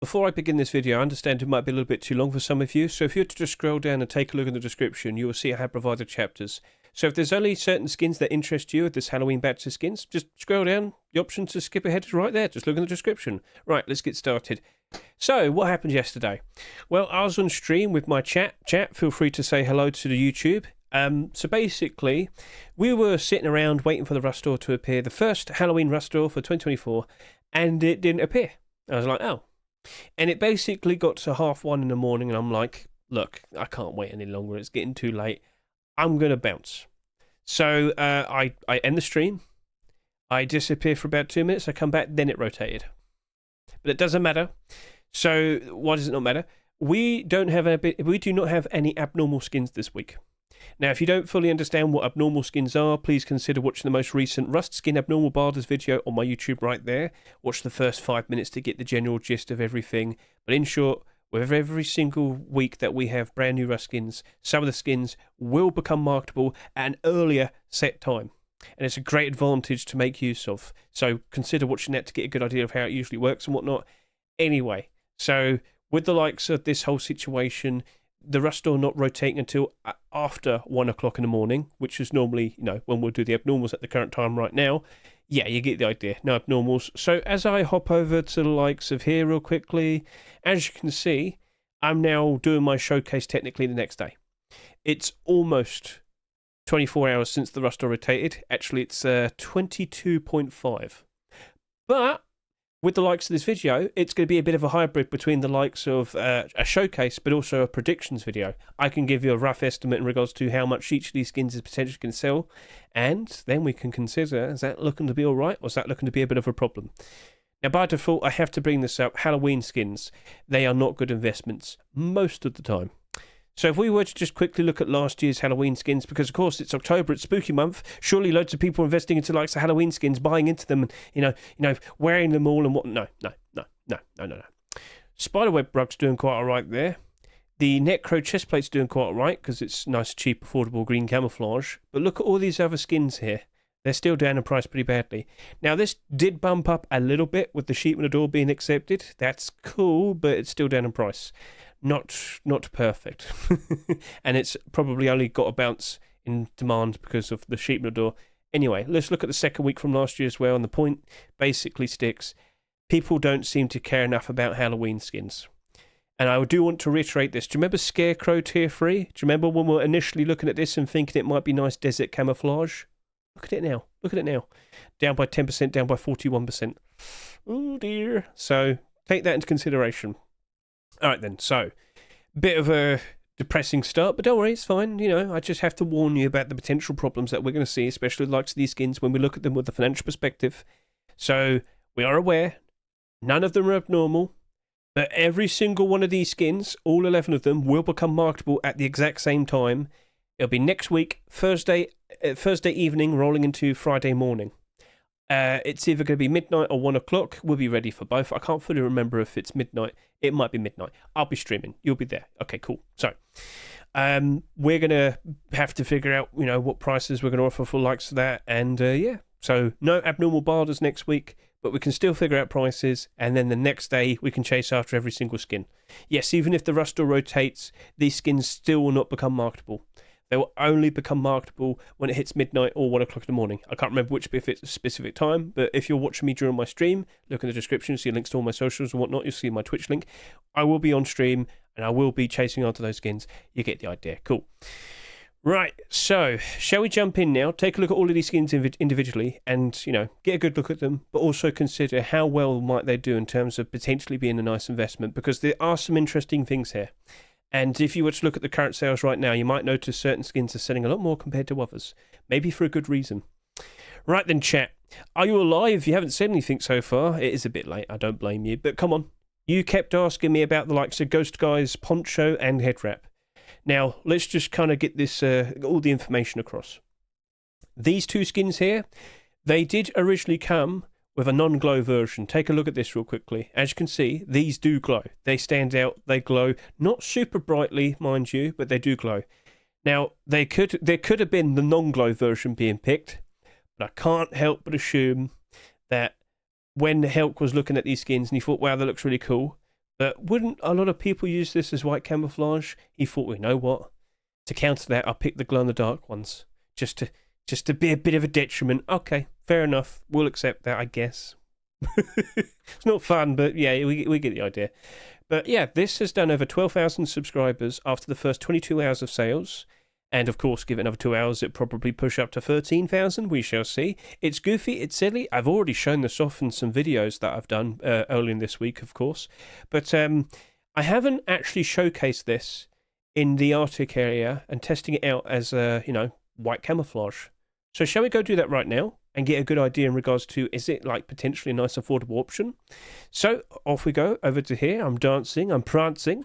before I begin this video, I understand it might be a little bit too long for some of you, so if you were to just scroll down and take a look in the description, you will see I have provided chapters. So if there's only certain skins that interest you, this Halloween batch of skins, just scroll down. The option to skip ahead is right there. Just look in the description. Right, let's get started. So, what happened yesterday? Well, I was on stream with my chat. Chat, feel free to say hello to the YouTube. So basically, we were sitting around waiting for the Rust Store to appear, the first Halloween Rust Store for 2024, and it didn't appear. I was like, oh. And it basically got to 1:30 in the morning, and I'm like, look, I can't wait any longer. It's getting too late. I'm going to bounce. So I end the stream. I disappear for about 2 minutes. I come back, then it rotated. But it doesn't matter. So why does it not matter? We do not have any abnormal skins this week. Now, if you don't fully understand what abnormal skins are, please consider watching the most recent Rust Skin Abnormal Barders video on my YouTube right there. Watch the first 5 minutes to get the general gist of everything. But in short, with every single week that we have brand new Rust skins, some of the skins will become marketable at an earlier set time. And it's a great advantage to make use of. So consider watching that to get a good idea of how it usually works and whatnot. Anyway, so with the likes of this whole situation, the Rust Store not rotating until after 1 o'clock in the morning, which is normally, when we'll do the abnormals at the current time right now. Yeah, you get the idea. No abnormals. So as I hop over to the likes of here real quickly, as you can see, I'm now doing my showcase technically the next day. It's almost 24 hours since the Rust Store rotated. Actually, it's 22.5. But with the likes of this video, it's going to be a bit of a hybrid between the likes of a showcase, but also a predictions video. I can give you a rough estimate in regards to how much each of these skins is potentially going to sell, and then we can consider, is that looking to be all right, or is that looking to be a bit of a problem? Now, by default, I have to bring this up. Halloween skins, they are not good investments most of the time. So if we were to just quickly look at last year's Halloween skins, because of course it's October, it's spooky month, surely loads of people are investing into likes of Halloween skins, buying into them, and wearing them all and what? No. Spiderweb rug's doing quite alright there. The Necro chestplate's doing quite alright because it's nice, cheap, affordable green camouflage. But look at all these other skins here. They're still down in price pretty badly. Now this did bump up a little bit with the sheep in the door being accepted. That's cool, but it's still down in price. Not perfect. And it's probably only got a bounce in demand because of the sheep in the door. Anyway, let's look at the second week from last year as well, and the point basically sticks. People don't seem to care enough about Halloween skins. And I do want to reiterate this. Do you remember Scarecrow Tier 3? Do you remember when we were initially looking at this and thinking it might be nice desert camouflage? Look at it now. Down by 10%, down by 41%. Oh dear. So take that into consideration. All right then, so bit of a depressing start, but don't worry, it's fine. I just have to warn you about the potential problems that we're going to see, especially the likes of these skins when we look at them with a financial perspective. So we are aware, none of them are abnormal, but every single one of these skins, all 11 of them, will become marketable at the exact same time. It'll be next week, Thursday evening, rolling into Friday morning. It's either going to be midnight or 1 o'clock. We'll be ready for both. I can't fully remember if it's midnight. It might be midnight. I'll be streaming. You'll be there. Okay, cool. So, we're going to have to figure out, what prices we're going to offer for likes of that. And, yeah. So, no abnormal barders next week, but we can still figure out prices. And then the next day, we can chase after every single skin. Yes, even if the Rust Store rotates, these skins still will not become marketable. They will only become marketable when it hits midnight or 1 o'clock in the morning. I can't remember which specific time, but if you're watching me during my stream, look in the description, see links to all my socials and whatnot. You'll see my Twitch link. I will be on stream, and I will be chasing after those skins. You get the idea. Cool. Right, so, shall we jump in now? Take a look at all of these skins individually and, get a good look at them, but also consider how well might they do in terms of potentially being a nice investment, because there are some interesting things here. And if you were to look at the current sales right now, you might notice certain skins are selling a lot more compared to others. Maybe for a good reason. Right then, chat. Are you alive? You haven't said anything so far. It is a bit late. I don't blame you. But come on. You kept asking me about the likes of Ghost Guise, Poncho, and Head Wrap. Now, let's just kind of get this all the information across. These two skins here, they did originally come with a non-glow version. Take a look at this real quickly. As you can see, these do glow. They stand out, they glow. Not super brightly, mind you, but they do glow. Now, there could have been the non-glow version being picked, but I can't help but assume that when Helk was looking at these skins and he thought, wow, that looks really cool, But wouldn't a lot of people use this as white camouflage? He thought, well, you know what? To counter that, I'll pick the glow-in-the-dark ones. Just to be a bit of a detriment. Okay, fair enough. We'll accept that, I guess. It's not fun, but yeah, we get the idea. But yeah, this has done over 12,000 subscribers after the first 22 hours of sales. And of course, give it another 2 hours, it'll probably push up to 13,000. We shall see. It's goofy, it's silly. I've already shown this off in some videos that I've done earlier in this week, of course. But I haven't actually showcased this in the Arctic area and testing it out as, white camouflage. So shall we go do that right now and get a good idea in regards to, is it like potentially a nice affordable option? So off we go over to here. I'm dancing, I'm prancing.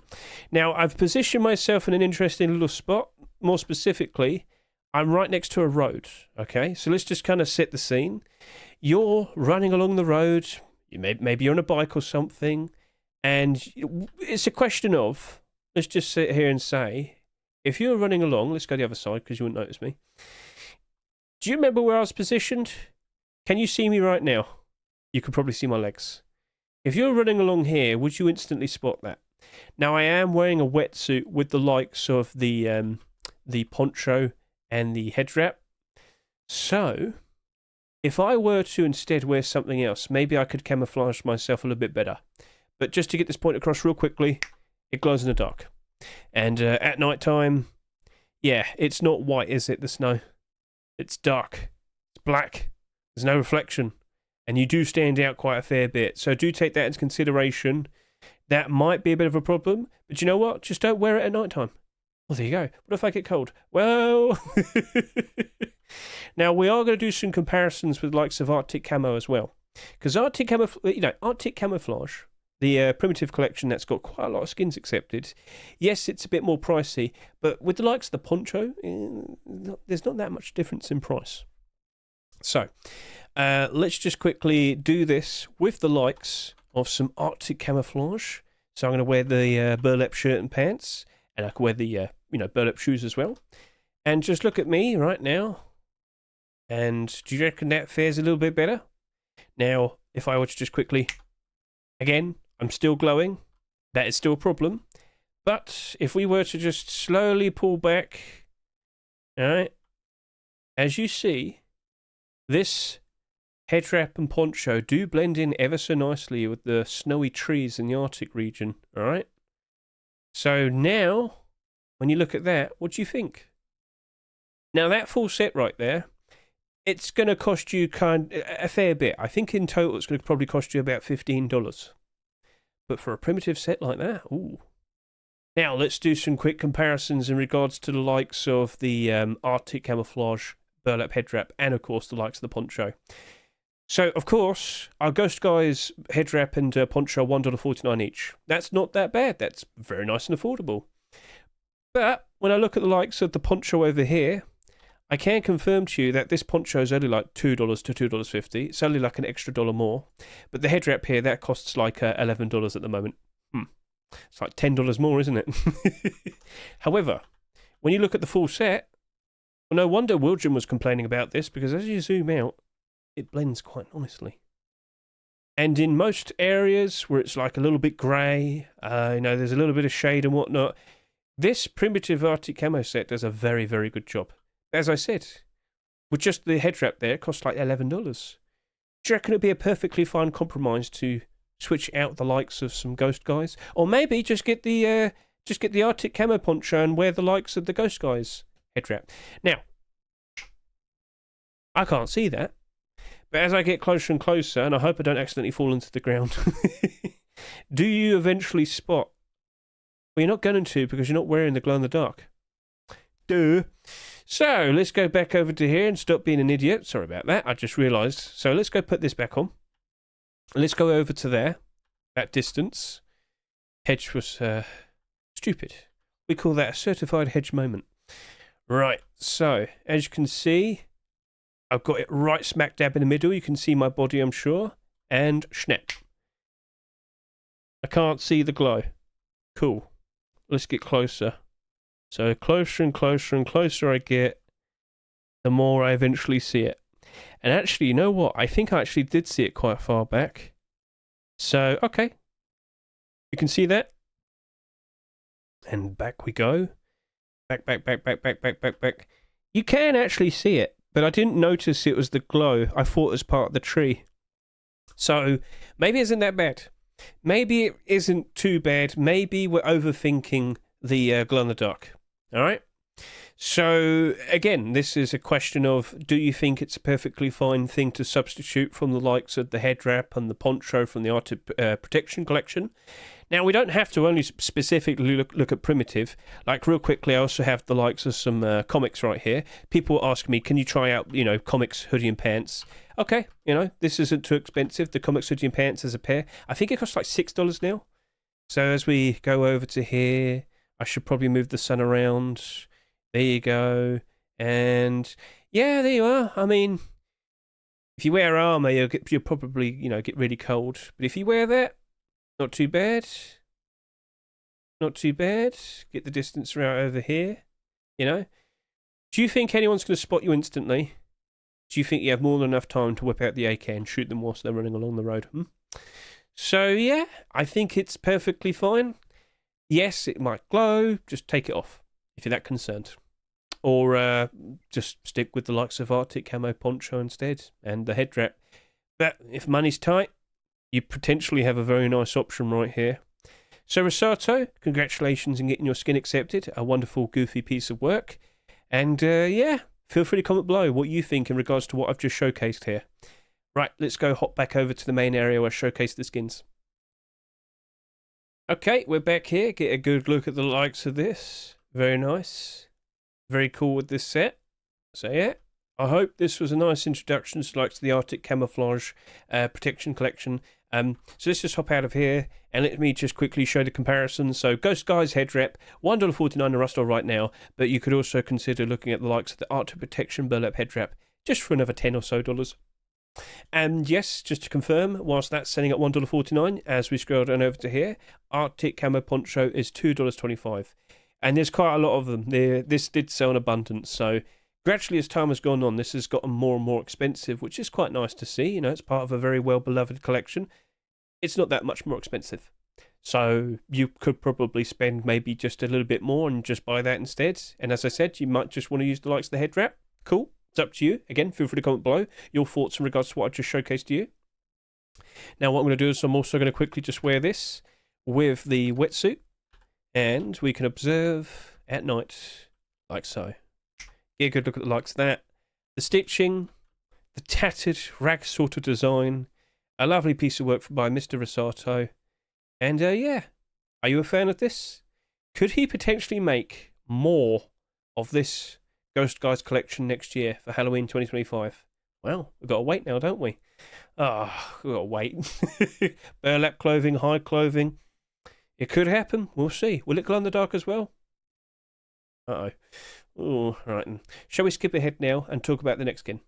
Now I've positioned myself in an interesting little spot. More specifically, I'm right next to a road. Okay, so let's just kind of set the scene. You're running along the road. Maybe you're on a bike or something, and it's a question of, let's just sit here and say, if you're running along, let's go the other side because you wouldn't notice me. Do you remember where I was positioned? Can you see me right now? You can probably see my legs. If you're running along here, would you instantly spot that? Now, I am wearing a wetsuit with the likes of the poncho and the head wrap. So, if I were to instead wear something else, maybe I could camouflage myself a little bit better. But just to get this point across real quickly, it glows in the dark. And at night time, yeah, it's not white, is it, the snow? It's dark. It's black. There's no reflection. And you do stand out quite a fair bit. So do take that into consideration. That might be a bit of a problem. But you know what? Just don't wear it at night time. Well, there you go. What if I get cold? Well, now we are going to do some comparisons with the likes of Arctic Camo as well. Because Arctic Camouflage, the primitive collection that's got quite a lot of skins accepted, yes, it's a bit more pricey, but with the likes of the poncho, there's not that much difference in price. So, let's just quickly do this with the likes of some Arctic Camouflage. So I'm going to wear the burlap shirt and pants, and I can wear the burlap shoes as well. And just look at me right now. And do you reckon that fares a little bit better? Now, if I were to just quickly, again, I'm still glowing. That is still a problem. But if we were to just slowly pull back, all right, as you see, this head wrap and poncho do blend in ever so nicely with the snowy trees in the Arctic region, all right? So now, when you look at that, what do you think? Now, that full set right there, it's going to cost you a fair bit. I think in total it's going to probably cost you about $15. But for a primitive set like that, ooh. Now, let's do some quick comparisons in regards to the likes of the Arctic Camouflage burlap head wrap and, of course, the likes of the poncho. So, of course, our Ghost Guise head wrap and poncho are $1.49 each. That's not that bad. That's very nice and affordable. But when I look at the likes of the poncho over here, I can confirm to you that this poncho is only like $2 to $2.50. It's only like an extra $1 more. But the head wrap here, that costs like $11 at the moment. It's like $10 more, isn't it? However, when you look at the full set, well, no wonder Willjum was complaining about this, because as you zoom out, it blends quite nicely. And in most areas where it's like a little bit grey, there's a little bit of shade and whatnot, this primitive Arctic camo set does a very, very good job. As I said, with just the head wrap there, it costs like $11. Do you reckon it'd be a perfectly fine compromise to switch out the likes of some Ghost Guise? Or maybe just get the Arctic camo poncho and wear the likes of the Ghost Guise head wrap. Now, I can't see that. But as I get closer and closer, and I hope I don't accidentally fall into the ground, do you eventually spot? Well, you're not going to, because you're not wearing the glow-in-the-dark. Duh. So, let's go back over to here and stop being an idiot. Sorry about that, I just realised. So, let's go put this back on. Let's go over to there, that distance. Hedge was stupid. We call that a certified Hedge moment. Right, so, as you can see, I've got it right smack dab in the middle. You can see my body, I'm sure. And snap. I can't see the glow. Cool. Let's get closer. So closer and closer and closer I get, the more I eventually see it. And actually, you know what? I think I actually did see it quite far back. So, okay. You can see that. And back we go. Back, back, back, back, back, back, back, back. You can actually see it, but I didn't notice it was the glow. I thought it was part of the tree. So maybe it isn't that bad. Maybe it isn't too bad. Maybe we're overthinking the glow in the dark. All right. So again, this is a question of, do you think it's a perfectly fine thing to substitute from the likes of the head wrap and the poncho from the Arctic Protection collection? Now, we don't have to only specifically look at primitive. Like, real quickly, I also have the likes of some comics right here. People ask me, can you try out, comics, hoodie and pants? Okay, this isn't too expensive. The comics, hoodie and pants as a pair. I think it costs like $6 now. So as we go over to here, I should probably move the sun around. There you go. And yeah, there you are. I mean, if you wear armor, you'll probably, get really cold. But if you wear that, not too bad. Not too bad. Get the distance right over here. Do you think anyone's going to spot you instantly? Do you think you have more than enough time to whip out the AK and shoot them whilst they're running along the road? So, yeah, I think it's perfectly fine. Yes, it might glow. Just take it off if you're that concerned. Or just stick with the likes of Arctic Camo Poncho instead and the head wrap. But if money's tight, you potentially have a very nice option right here. So, Rosato, congratulations on getting your skin accepted. A wonderful, goofy piece of work. And, yeah, feel free to comment below what you think in regards to what I've just showcased here. Right, let's go hop back over to the main area where I showcase the skins. Okay, we're back here. Get a good look at the likes of this. Very nice. Very cool with this set. So, yeah. I hope this was a nice introduction to the Arctic Camouflage Protection Collection. So let's just hop out of here and let me just quickly show the comparison. So Ghost Guise head wrap, $1.49 in Rustler right now, but you could also consider looking at the likes of the Arctic Protection burlap head wrap just for another $10 or so. And yes, just to confirm, whilst that's selling at $1.49, as we scroll down over to here, Arctic Camo Poncho is $2.25. And there's quite a lot of them. This did sell in abundance, so gradually, as time has gone on, this has gotten more and more expensive, which is quite nice to see. It's part of a very well-beloved collection. It's not that much more expensive. So you could probably spend maybe just a little bit more and just buy that instead. And as I said, you might just want to use the likes of the head wrap. Cool. It's up to you. Again, feel free to comment below your thoughts in regards to what I just showcased to you. Now, what I'm going to do is I'm also going to quickly just wear this with the wetsuit. And we can observe at night, like so. Get a good look at the likes of that. The stitching, the tattered rag sort of design, a lovely piece of work by Mr. Rosato. And yeah, are you a fan of this? Could he potentially make more of this Ghost Guise collection next year for Halloween 2025? Well, we've got to wait now, don't we? We've got to wait. Burlap clothing, hide clothing. It could happen. We'll see. Will it glow in the dark as well? Uh-oh. Oh, right. Shall we skip ahead now and talk about the next skin?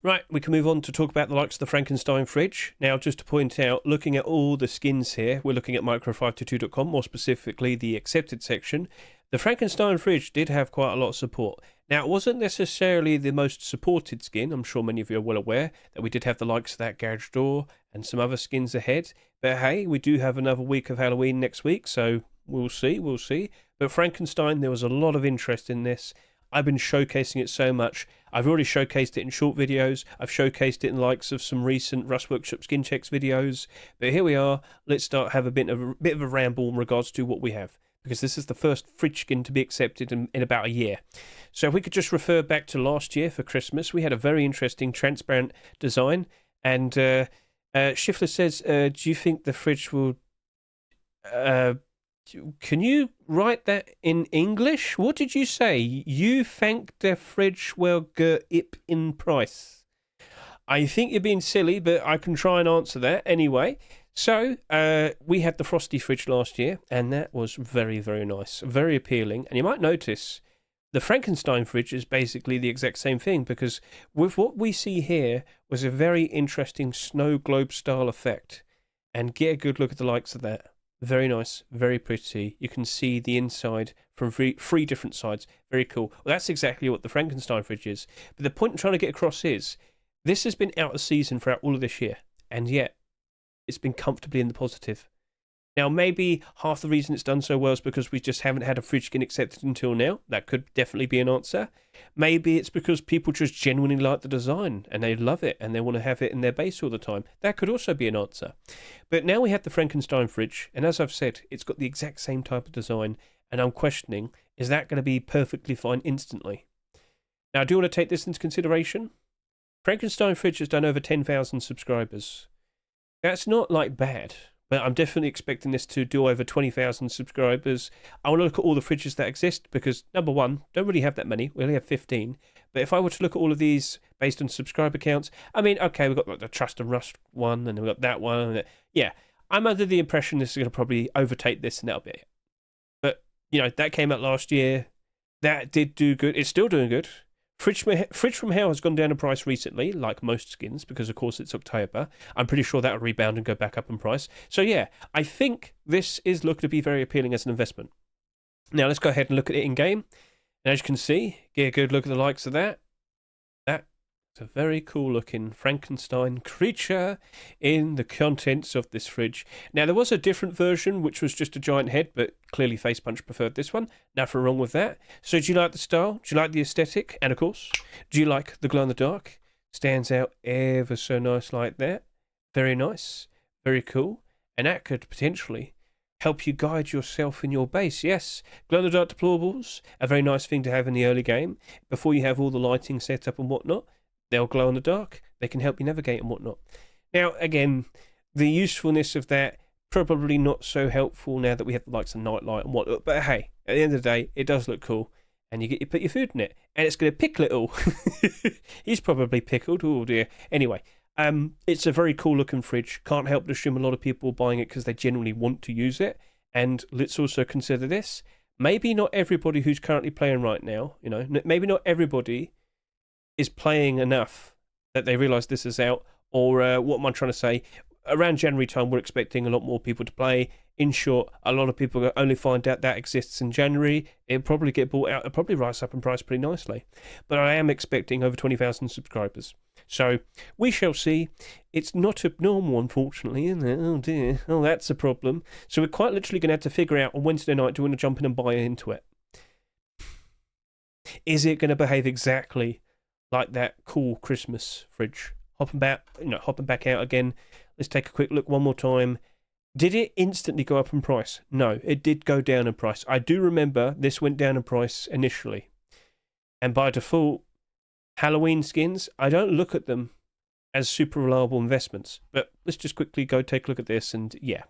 Right, we can move on to talk about the likes of the Frankenstein Fridge. Now, just to point out, looking at all the skins here, we're looking at micro522.com, more specifically the accepted section. The Frankenstein Fridge did have quite a lot of support. Now, it wasn't necessarily the most supported skin. I'm sure many of you are well aware that we did have the likes of that garage door and some other skins ahead. But hey, we do have another week of Halloween next week, so we'll see. But Frankenstein, there was a lot of interest in this. I've been showcasing it so much. I've already showcased it in short videos. I've showcased it in likes of some recent Rust Workshop skin checks videos. But here we are. Let's have a bit of a ramble in regards to what we have, because this is the first Fridge skin to be accepted in about a year. So if we could just refer back to last year for Christmas, we had a very interesting transparent design. And Shifter says, do you think the Fridge will... can you write that in English? What did you say? You think the Fridge will go up in price? I think you're being silly, but I can try and answer that anyway. So, we had the Frosty Fridge last year, and that was very, very nice. Very appealing. And you might notice the Frankenstein Fridge is basically the exact same thing, because with what we see here was a very interesting snow globe style effect. And get a good look at the likes of that. Very nice, very pretty. You can see the inside from three different sides. Very cool. Well, that's exactly what the Frankenstein Fridge is. But the point I'm trying to get across is, this has been out of season throughout all of this year, and yet it's been comfortably in the positive. Now, maybe half the reason it's done so well is because we just haven't had a fridge skin accepted until now. That could definitely be an answer. Maybe it's because people just genuinely like the design and they love it and they want to have it in their base all the time. That could also be an answer. But now we have the Frankenstein Fridge, and as I've said, it's got the exact same type of design, and I'm questioning, is that going to be perfectly fine instantly? Now, I do want to take this into consideration. Frankenstein Fridge has done over 10,000 subscribers. That's not like bad, but I'm definitely expecting this to do over 20,000 subscribers. I want to look at all the fridges that exist because, number one, don't really have that many. We only have 15. But if I were to look at all of these based on subscriber counts, I mean, okay, we've got like the Trust and Rust one, and we've got that one. And yeah, I'm under the impression this is going to probably overtake this, and that'll be it. But, you know, that came out last year. That did do good. It's still doing good. Fridge from Hell has gone down in price recently, like most skins, because of course it's October. I'm pretty sure that'll rebound and go back up in price. So yeah, I think this is looking to be very appealing as an investment. Now let's go ahead and look at it in game. And as you can see, get a good look at the likes of that. That's a very cool looking Frankenstein creature in the contents of this fridge. Now there was a different version which was just a giant head, but clearly Face Punch preferred this one. Nothing wrong with that. So do you like the style? Do you like the aesthetic? And of course, do you like the glow in the dark? Stands out ever so nice like that. Very nice. Very cool. And that could potentially help you guide yourself in your base. Yes, glow in the dark deployables, a very nice thing to have in the early game before you have all the lighting set up and whatnot. They'll glow in the dark. They can help you navigate and whatnot. Now, again, the usefulness of that, probably not so helpful now that we have the likes of nightlight and whatnot. But hey, at the end of the day, it does look cool. And you put your food in it. And it's going to pickle it all. He's probably pickled. Oh dear. Anyway, it's a very cool looking fridge. Can't help but assume a lot of people are buying it because they genuinely want to use it. And let's also consider this. Maybe not everybody who's currently playing right now, you know, maybe not everybody is playing enough that they realise this is out, or what am I trying to say? Around January time, we're expecting a lot more people to play. In short, a lot of people will only find out that exists in January. It'll probably get bought out. It'll probably rise up in price pretty nicely. But I am expecting over 20,000 subscribers. So we shall see. It's not abnormal, unfortunately, isn't it? Oh dear. Oh, that's a problem. So we're quite literally going to have to figure out on Wednesday night, do we want to jump in and buy into it? Is it going to behave exactly like that cool Christmas fridge? Hopping back out again. Let's take a quick look one more time. Did it instantly go up in price? No, it did go down in price. I do remember this went down in price initially. And by default, Halloween skins, I don't look at them as super reliable investments. But let's just quickly go take a look at this, and yeah.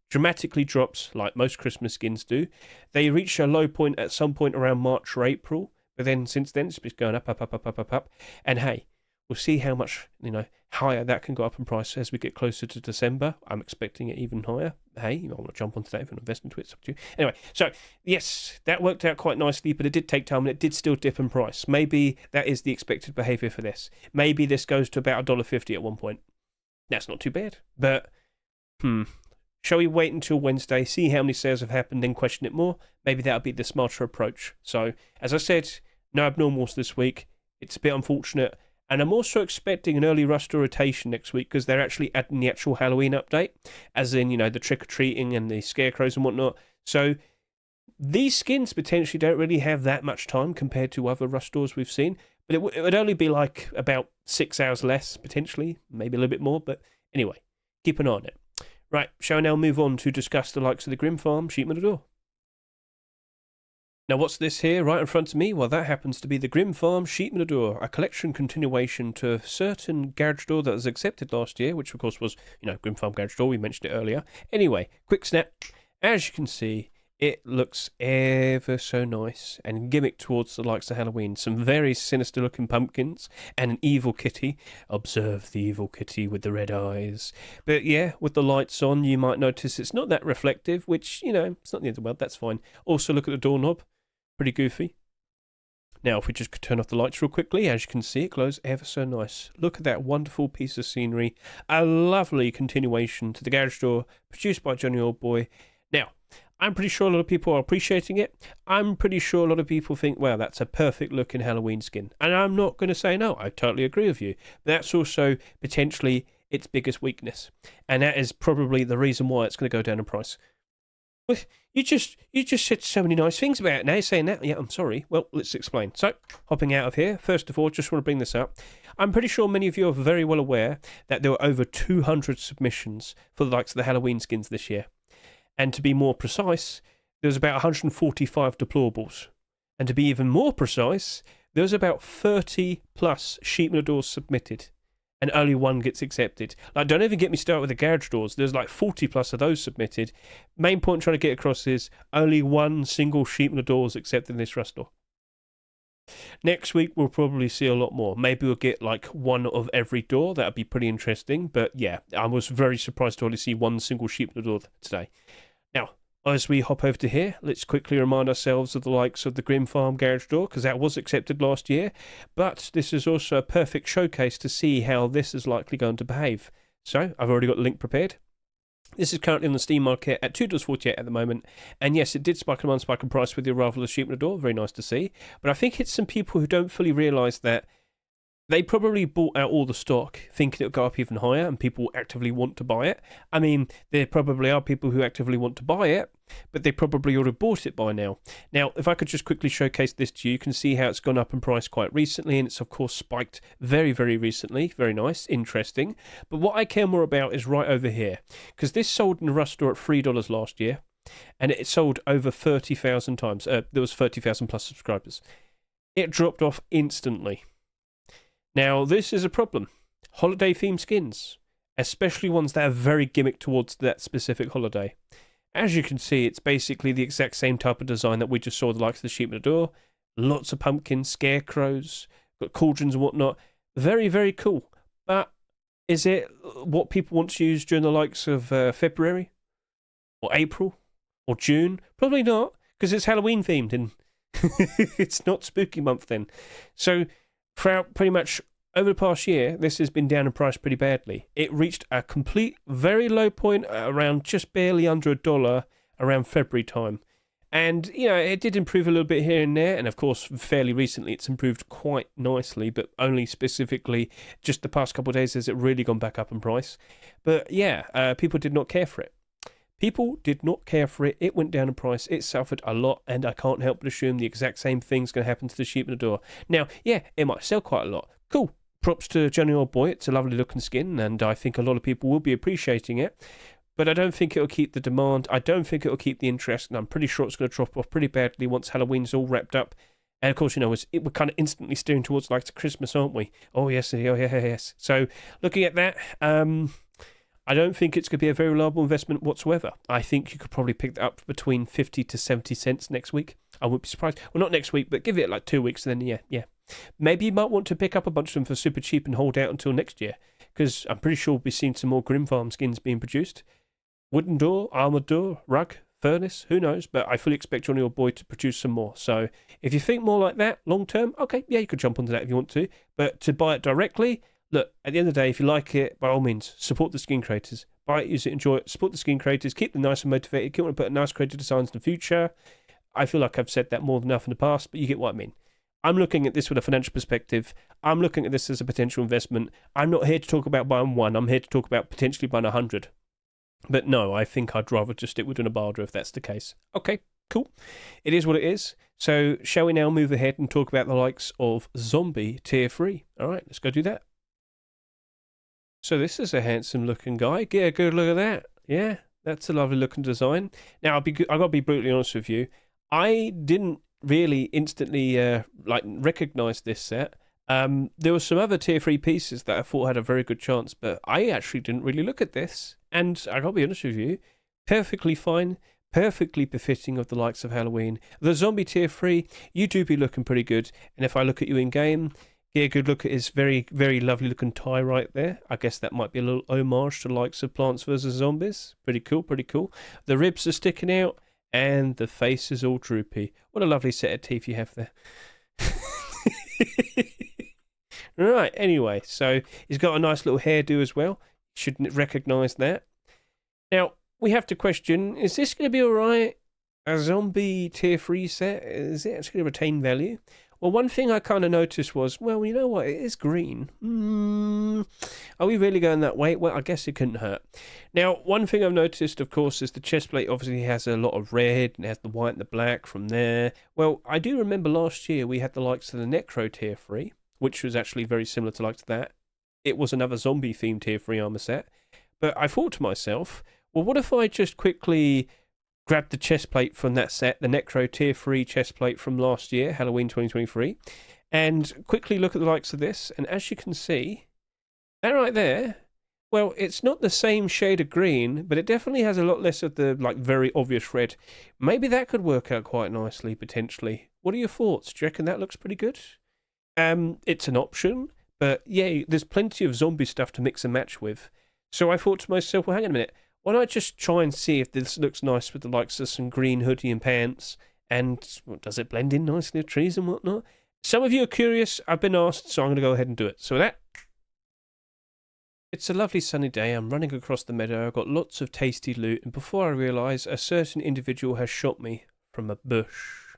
Dramatically drops like most Christmas skins do. They reach a low point at some point around March or April. But then since then, it's been going up. And hey, we'll see how much, higher that can go up in price as we get closer to December. I'm expecting it even higher. Hey, I want to jump onto that if you want to invest into it. It's up to you. Anyway, so yes, that worked out quite nicely, but it did take time and it did still dip in price. Maybe that is the expected behaviour for this. Maybe this goes to about $1.50 at one point. That's not too bad. But, shall we wait until Wednesday, see how many sales have happened, then question it more? Maybe that'll be the smarter approach. So, as I said, no abnormals this week. It's a bit unfortunate. And I'm also expecting an early Rust rotation next week because they're actually adding the actual Halloween update, as in, the trick-or-treating and the scarecrows and whatnot. So these skins potentially don't really have that much time compared to other Rust stores we've seen. But it would only be like about 6 hours less, potentially, maybe a little bit more. But anyway, keep an eye on it. Right, shall we now move on to discuss the likes of the Grim Farm Sheep Matador? Now, what's this here right in front of me? Well, that happens to be the Grim Farm Sheep Matador, a collection continuation to a certain garage door that was accepted last year, which of course was, Grim Farm Garage Door. We mentioned it earlier. Anyway, quick snap. As you can see, it looks ever so nice and gimmick towards the likes of Halloween. Some very sinister looking pumpkins and an evil kitty. Observe the evil kitty with the red eyes. But yeah, with the lights on, you might notice it's not that reflective, which, it's not the end of the world. That's fine. Also, look at the doorknob. Pretty goofy. Now, if we just turn off the lights real quickly, as you can see, it glows ever so nice. Look at that wonderful piece of scenery. A lovely continuation to the garage door produced by Johnny Oldboy. Now, I'm pretty sure a lot of people are appreciating it. I'm pretty sure a lot of people think, wow, that's a perfect looking Halloween skin. And I'm not going to say no. I totally agree with you. But that's also potentially its biggest weakness. And that is probably the reason why it's going to go down in price. Well, you just said so many nice things about it. Now you're saying that. Yeah, I'm sorry. Well, let's explain. So, hopping out of here, first of all, just want to bring this up. I'm pretty sure many of you are very well aware that there were over 200 submissions for the likes of the Halloween skins this year. And to be more precise, there was about 145 deployables. And to be even more precise, there was about 30 plus sheep doors submitted. And only one gets accepted. Like, don't even get me started with the garage doors. There's like 40 plus of those submitted. Main point I'm trying to get across is only one single sheep door is accepted in this Rust door. Next week, we'll probably see a lot more. Maybe we'll get like one of every door. That would be pretty interesting. But yeah, I was very surprised to only see one single sheep door today. Now, as we hop over to here, let's quickly remind ourselves of the likes of the Grim Farm garage door, because that was accepted last year. But this is also a perfect showcase to see how this is likely going to behave. So, I've already got the link prepared. This is currently on the Steam market at $2.48 at the moment. And yes, it did spike and unspike in price with the arrival of Sheep door. Very nice to see. But I think it's some people who don't fully realise that they probably bought out all the stock thinking it'll go up even higher and people actively want to buy it. I mean, there probably are people who actively want to buy it, but they probably already bought it by now. Now, if I could just quickly showcase this to you, you can see how it's gone up in price quite recently, and it's of course spiked very, very recently. Very nice, interesting. But what I care more about is right over here, because this sold in the Rust store at $3 last year, and it sold over 30,000 times. There was 30,000 plus subscribers. It dropped off instantly. Now, this is a problem. Holiday themed skins, especially ones that are very gimmicked towards that specific holiday. As you can see, it's basically the exact same type of design that we just saw the likes of the Sheep at the Door. Lots of pumpkins, scarecrows, got cauldrons and whatnot. Very, very cool. But is it what people want to use during the likes of February? Or April? Or June? Probably not, because it's Halloween themed and it's not spooky month then. So, throughout pretty much over the past year, this has been down in price pretty badly. It reached a complete, very low point around just barely under $1 around February time. And, you know, it did improve a little bit here and there. And, of course, fairly recently, it's improved quite nicely, but only specifically just the past couple of days has it really gone back up in price. But, yeah, people did not care for it. People did not care for it. It went down in price. It suffered a lot, and I can't help but assume the exact same thing's going to happen to the Sheep at the Door. Now, yeah, it might sell quite a lot. Cool. Props to Johnny Old Boy. It's a lovely looking skin, and I think a lot of people will be appreciating it. But I don't think it'll keep the demand. I don't think it'll keep the interest, and I'm pretty sure it's going to drop off pretty badly once Halloween's all wrapped up. And of course, you know, we're kind of instantly steering towards like Christmas, aren't we? Oh yes, yes. So looking at that, I don't think it's going to be a very reliable investment whatsoever. I think you could probably pick that up between 50 to 70 cents next week. I wouldn't be surprised. Well, not next week, but give it like 2 weeks, and then yeah. Maybe you might want to pick up a bunch of them for super cheap and hold out until next year, because I'm pretty sure we'll be seeing some more Grim Farm skins being produced. Wooden door, armoured door, rug, furnace, who knows, but I fully expect Johnny Old Boy to produce some more. So if you think more like that long term, okay, yeah, you could jump onto that if you want to. But to buy it directly, look, at the end of the day, if you like it, by all means, support the skin creators. Buy it, use it, enjoy it, support the skin creators, keep them nice and motivated, keep them putting nice creative designs in the future. I feel like I've said that more than enough in the past, but you get what I mean. I'm looking at this with a financial perspective. I'm looking at this as a potential investment. I'm not here to talk about buying one. I'm here to talk about potentially buying 100. But no, I think I'd rather just stick with Dracula if that's the case. Okay, cool. It is what it is. So shall we now move ahead and talk about the likes of Zombie Tier 3? All right, let's go do that. So this is a handsome looking guy. Get a good look at that. Yeah, that's a lovely looking design. Now, I've got to be brutally honest with you. I didn't really instantly recognize this set. There were some other tier 3 pieces that I thought had a very good chance, but I actually didn't really look at this. And I gotta be honest with you, perfectly fine, perfectly befitting of the likes of Halloween. The Zombie Tier 3, you do be looking pretty good. And if I look at you in game, get a good look at his very, very lovely looking tie right there. I guess that might be a little homage to the likes of Plants vs. Zombies. Pretty cool, pretty cool. The ribs are sticking out, and the face is all droopy. What a lovely set of teeth you have there. Right, anyway, so he's got a nice little hairdo as well. Shouldn't recognise that. Now, we have to question, is this going to be alright? A Zombie Tier 3 set? Is it actually going to retain value? Well, one thing I kind of noticed was, well, you know what? It is green. Are we really going that way? Well, I guess it couldn't hurt. Now, one thing I've noticed, of course, is the chest plate obviously has a lot of red and it has the white and the black from there. Well, I do remember last year we had the likes of the Necro Tier 3, which was actually very similar to like that. It was another zombie themed Tier 3 armor set. But I thought to myself, well, what if I just quickly grab the chest plate from that set, the Necro Tier 3 chest plate from last year, Halloween 2023, and quickly look at the likes of this. And as you can see, that right there, well, it's not the same shade of green, but it definitely has a lot less of the like very obvious red. Maybe that could work out quite nicely, potentially. What are your thoughts? Do you reckon that looks pretty good? It's an option, but yeah, there's plenty of zombie stuff to mix and match with. So I thought to myself, well, hang on a minute. Why don't I just try and see if this looks nice with the likes of some green hoodie and pants, and does it blend in nicely with trees and whatnot? Some of you are curious. I've been asked, so I'm going to go ahead and do it. So with that, it's a lovely sunny day. I'm running across the meadow. I've got lots of tasty loot, and before I realise, a certain individual has shot me from a bush.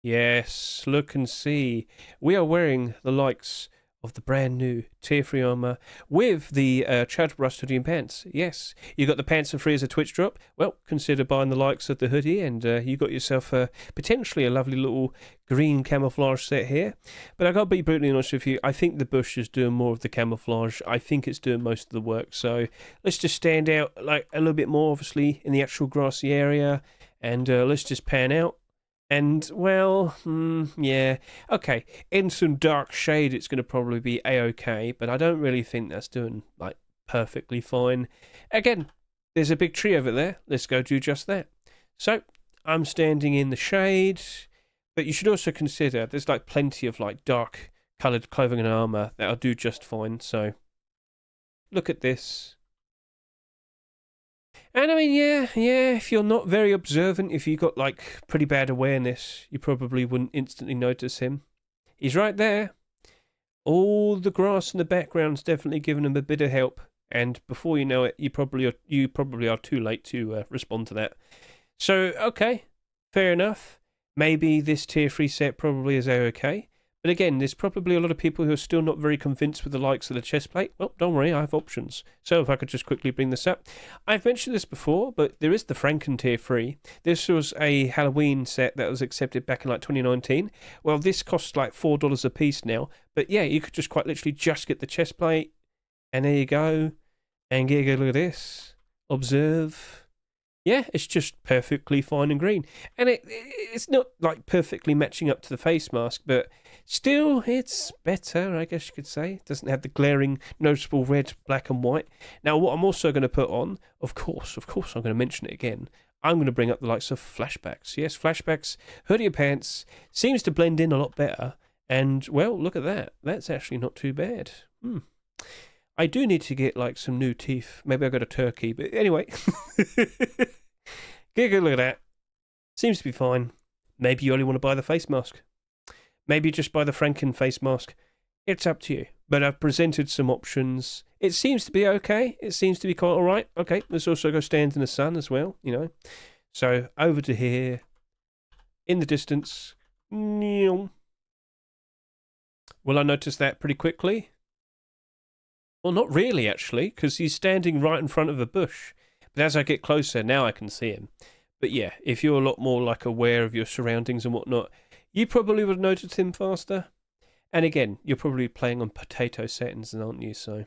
Yes, look and see. We are wearing the likes of the brand new Tier 3 armor with the charitable rust hoodie and pants. Yes, you got the pants for free as a Twitch drop. Well, consider buying the likes of the hoodie, and you got yourself potentially a lovely little green camouflage set here. But I got to be brutally honest with you, I think the bush is doing more of the camouflage. I think it's doing most of the work. So let's just stand out like a little bit more, obviously, in the actual grassy area, and let's just pan out. And, well, yeah, okay, in some dark shade it's going to probably be A-okay, but I don't really think that's doing, like, perfectly fine. Again, there's a big tree over there. Let's go do just that. So, I'm standing in the shade, but you should also consider there's, like, plenty of, like, dark coloured clothing and armour that'll do just fine, so look at this. And I mean, yeah, if you're not very observant, if you got like pretty bad awareness, you probably wouldn't instantly notice him. He's right there. All the grass in the background's definitely giving him a bit of help, and before you know it, you probably are too late to respond to that. So, okay, fair enough. Maybe this Tier 3 set probably is okay. But again, there's probably a lot of people who are still not very convinced with the likes of the chest plate. Well, don't worry, I have options. So if I could just quickly bring this up. I've mentioned this before, but there is the Franken Tier 3. This was a Halloween set that was accepted back in like 2019. Well, this costs like $4 a piece now. But yeah, you could just quite literally just get the chest plate. And there you go. And get a good look at this. Observe. Yeah, it's just perfectly fine and green. And it's not like perfectly matching up to the face mask, but still it's better, I guess you could say. It doesn't have the glaring, noticeable red, black and white. Now, what I'm also going to put on, of course, I'm going to mention it again. I'm going to bring up the likes of flashbacks. Yes, flashbacks, hoodie and pants, seems to blend in a lot better. And, well, look at that. That's actually not too bad. I do need to get like some new teeth. Maybe I've got a turkey, but anyway. Get a good look at that. Seems to be fine. Maybe you only want to buy the face mask. Maybe just buy the Franken face mask. It's up to you. But I've presented some options. It seems to be okay. It seems to be quite alright. Okay, let's also go stand in the sun as well, you know. So, over to here. In the distance. Will I notice that pretty quickly? Well, not really, actually, because he's standing right in front of a bush. But as I get closer, now I can see him. But yeah, if you're a lot more like aware of your surroundings and whatnot, you probably would have noticed him faster. And again, you're probably playing on potato settings, aren't you? So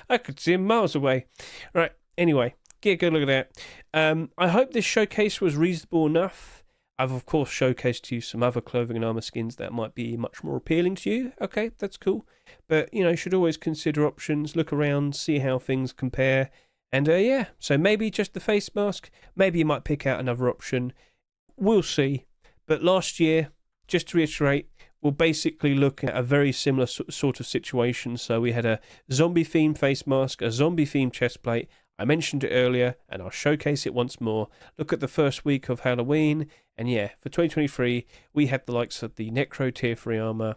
I could see him miles away. Right, anyway, get a good look at that. I hope this showcase was reasonable enough. I've, of course, showcased to you some other clothing and armor skins that might be much more appealing to you. Okay, that's cool. But, you know, you should always consider options, look around, see how things compare. And, yeah, so maybe just the face mask. Maybe you might pick out another option. We'll see. But last year, just to reiterate, we'll basically look at a very similar sort of situation. So we had a zombie-themed face mask, a zombie-themed chest plate. I mentioned it earlier, and I'll showcase it once more. Look at the first week of Halloween, and yeah, for 2023, we had the likes of the Necro Tier 3 armor.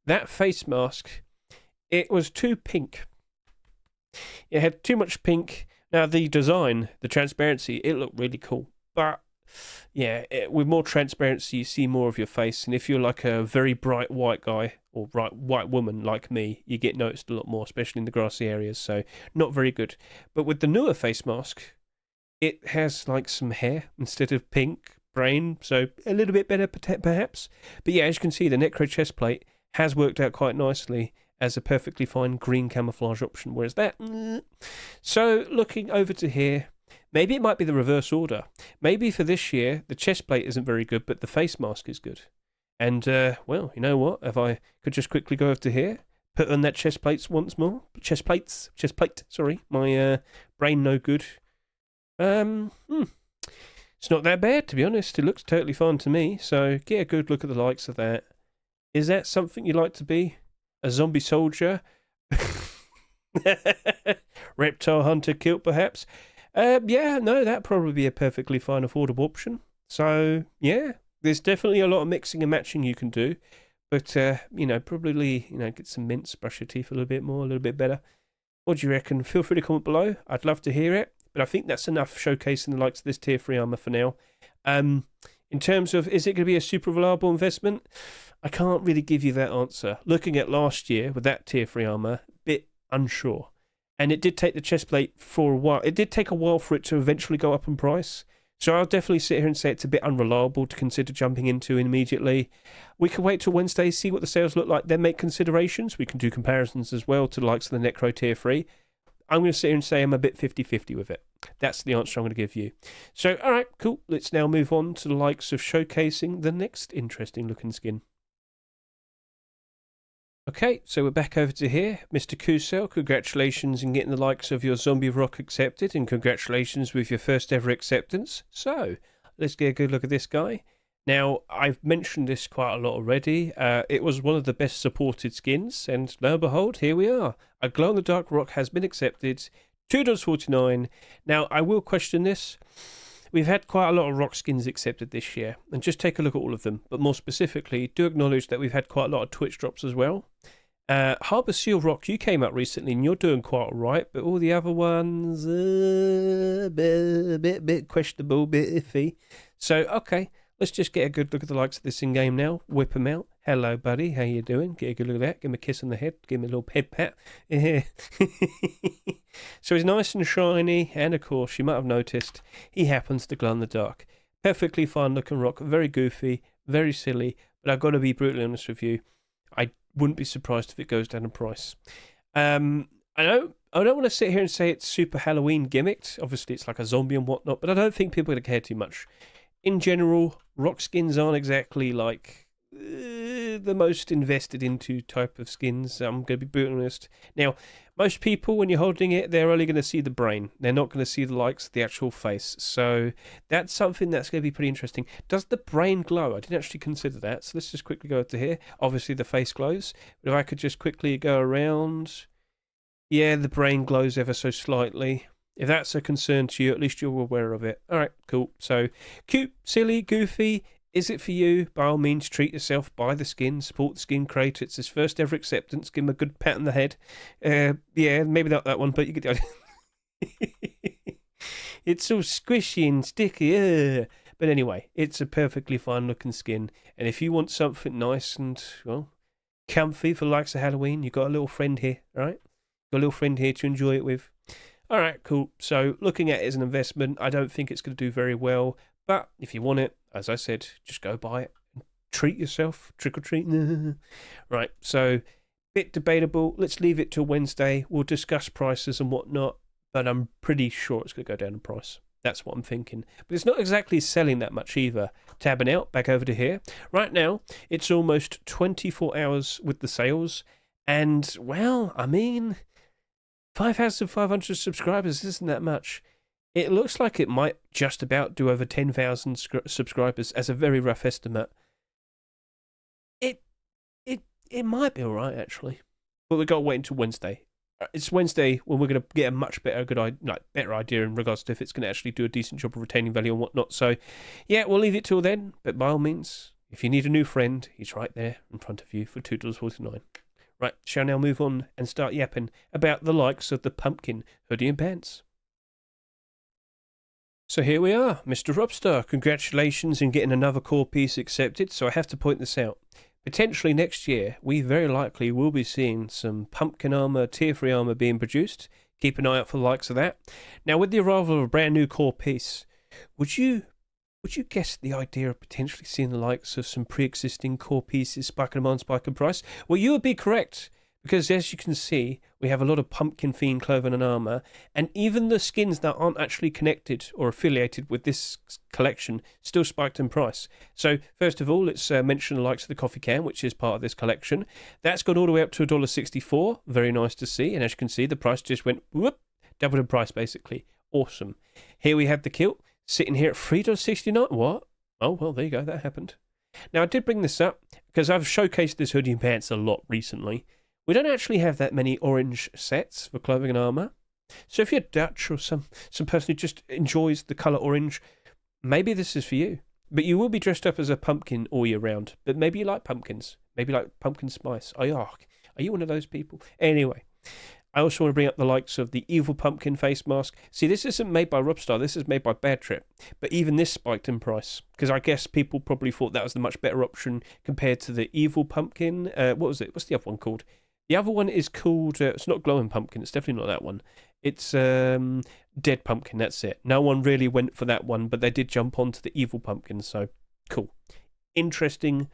That face mask, it was too pink. It had too much pink. Now, the design, the transparency, it looked really cool. But yeah, with more transparency, you see more of your face. And if you're like a very bright white guy or bright white woman like me, you get noticed a lot more, especially in the grassy areas. So not very good. But with the newer face mask, it has like some hair instead of pink brain, so a little bit better perhaps. But yeah, as you can see, the Necro chest plate has worked out quite nicely as a perfectly fine green camouflage option, whereas that... So looking over to here, maybe it might be the reverse order. Maybe for this year, the chest plate isn't very good, but the face mask is good. And, well, you know what? If I could just quickly go over to here, put on that chest plates once more. Chest plate, sorry. My brain no good. It's not that bad, to be honest. It looks totally fine to me, so get a good look at the likes of that. Is that something you'd like to be? A zombie soldier? Reptile hunter kilt, perhaps? Yeah, no, that'd probably be a perfectly fine, affordable option. So, yeah, there's definitely a lot of mixing and matching you can do. But, you know, probably, you know, get some mints, brush your teeth a little bit more, a little bit better. What do you reckon? Feel free to comment below. I'd love to hear it. But I think that's enough showcasing the likes of this tier 3 armor for now. In terms of, is it going to be a super reliable investment? I can't really give you that answer. Looking at last year with that tier 3 armor, a bit unsure. And it did take the chest plate for a while. It did take a while for it to eventually go up in price. So I'll definitely sit here and say it's a bit unreliable to consider jumping into immediately. We can wait till Wednesday, see what the sales look like, then make considerations. We can do comparisons as well to the likes of the Necro tier 3. I'm going to sit here and say I'm a bit 50-50 with it. That's the answer I'm going to give you. So, all right, cool. Let's now move on to the likes of showcasing the next interesting looking skin. Okay, so we're back over to here. Mr. Kusel, congratulations on getting the likes of your zombie rock accepted, and congratulations with your first ever acceptance. So, let's get a good look at this guy. Now, I've mentioned this quite a lot already. It was one of the best supported skins, and lo and behold, here we are. A glow-in-the-dark rock has been accepted, $2.49. Now, I will question this. We've had quite a lot of rock skins accepted this year, and just take a look at all of them. But more specifically, do acknowledge that we've had quite a lot of Twitch drops as well. Harbour Seal Rock, you came out recently, and you're doing quite all right, but all the other ones, a bit questionable, bit iffy. So, okay. Let's just get a good look at the likes of this in-game now. Whip them out. Hello, buddy. How you doing? Get a good look at that. Give him a kiss on the head. Give him a little head pat. Yeah. So he's nice and shiny. And, of course, you might have noticed, he happens to glow in the dark. Perfectly fine-looking rock. Very goofy. Very silly. But I've got to be brutally honest with you. I wouldn't be surprised if it goes down in price. I don't want to sit here and say it's super Halloween gimmicked. Obviously, it's like a zombie and whatnot. But I don't think people are going to care too much. In general, rock skins aren't exactly like the most invested into type of skins. I'm going to be brutally honest. Now, most people, when you're holding it, they're only going to see the brain. They're not going to see the likes of the actual face. So that's something that's going to be pretty interesting. Does the brain glow? I didn't actually consider that. So let's just quickly go up to here. Obviously, the face glows. But if I could just quickly go around. Yeah, the brain glows ever so slightly. If that's a concern to you, at least you're aware of it. All right, cool. So, cute, silly, goofy. Is it for you? By all means, treat yourself. Buy the skin. Support the skin creator. It's his first ever acceptance. Give him a good pat on the head. Yeah, maybe not that one, but you get the idea. It's all squishy and sticky. But anyway, it's a perfectly fine looking skin. And if you want something nice and, well, comfy for the likes of Halloween, you've got a little friend here, all right? Got a little friend here to enjoy it with. All right, cool. So looking at it as an investment, I don't think it's going to do very well. But if you want it, as I said, just go buy it. Treat yourself. Trick or treat. Right, so bit debatable. Let's leave it till Wednesday. We'll discuss prices and whatnot. But I'm pretty sure it's going to go down in price. That's what I'm thinking. But it's not exactly selling that much either. Tabbing out, back over to here. Right now, it's almost 24 hours with the sales. And, well, I mean... 5,500 subscribers isn't that much. It looks like it might just about do over 10,000 subscribers as a very rough estimate. It might be alright, actually. But we've got to wait until Wednesday. It's Wednesday when we're going to get a much better idea in regards to if it's going to actually do a decent job of retaining value and whatnot. So, yeah, we'll leave it till then. But by all means, if you need a new friend, he's right there in front of you for $2.49. Right, shall now move on and start yapping about the likes of the pumpkin hoodie and pants. So here we are, Mr. Robstar. Congratulations in getting another core piece accepted. So I have to point this out. Potentially next year, we very likely will be seeing some pumpkin armor, tier 3 armor being produced. Keep an eye out for the likes of that. Now, with the arrival of a brand new core piece, would you guess the idea of potentially seeing the likes of some pre-existing core pieces spiking them on, spiking price? Well, you would be correct. Because as you can see, we have a lot of pumpkin themed clothing and armour, and even the skins that aren't actually connected or affiliated with this collection still spiked in price. So first of all, let's mention the likes of the coffee can, which is part of this collection. That's gone all the way up to $1.64. Very nice to see, and as you can see, the price just went whoop, doubled in price basically. Awesome. Here we have the kilt, sitting here at $3.69. What? Oh, well, there you go, that happened. Now, I did bring this up because I've showcased this hoodie and pants a lot recently. We don't actually have that many orange sets for clothing and armour. So if you're Dutch or some person who just enjoys the colour orange, maybe this is for you. But you will be dressed up as a pumpkin all year round. But maybe you like pumpkins. Maybe you like pumpkin spice. Are you one of those people? Anyway, I also want to bring up the likes of the Evil Pumpkin face mask. See, this isn't made by Robstar. This is made by Bad Trip. But even this spiked in price. Because I guess people probably thought that was the much better option compared to the Evil Pumpkin. What was it? What's the other one called? The other one is called, it's not Glowing Pumpkin, it's definitely not that one. It's Dead Pumpkin, that's it. No one really went for that one, but they did jump onto the Evil Pumpkin, so cool. Interesting.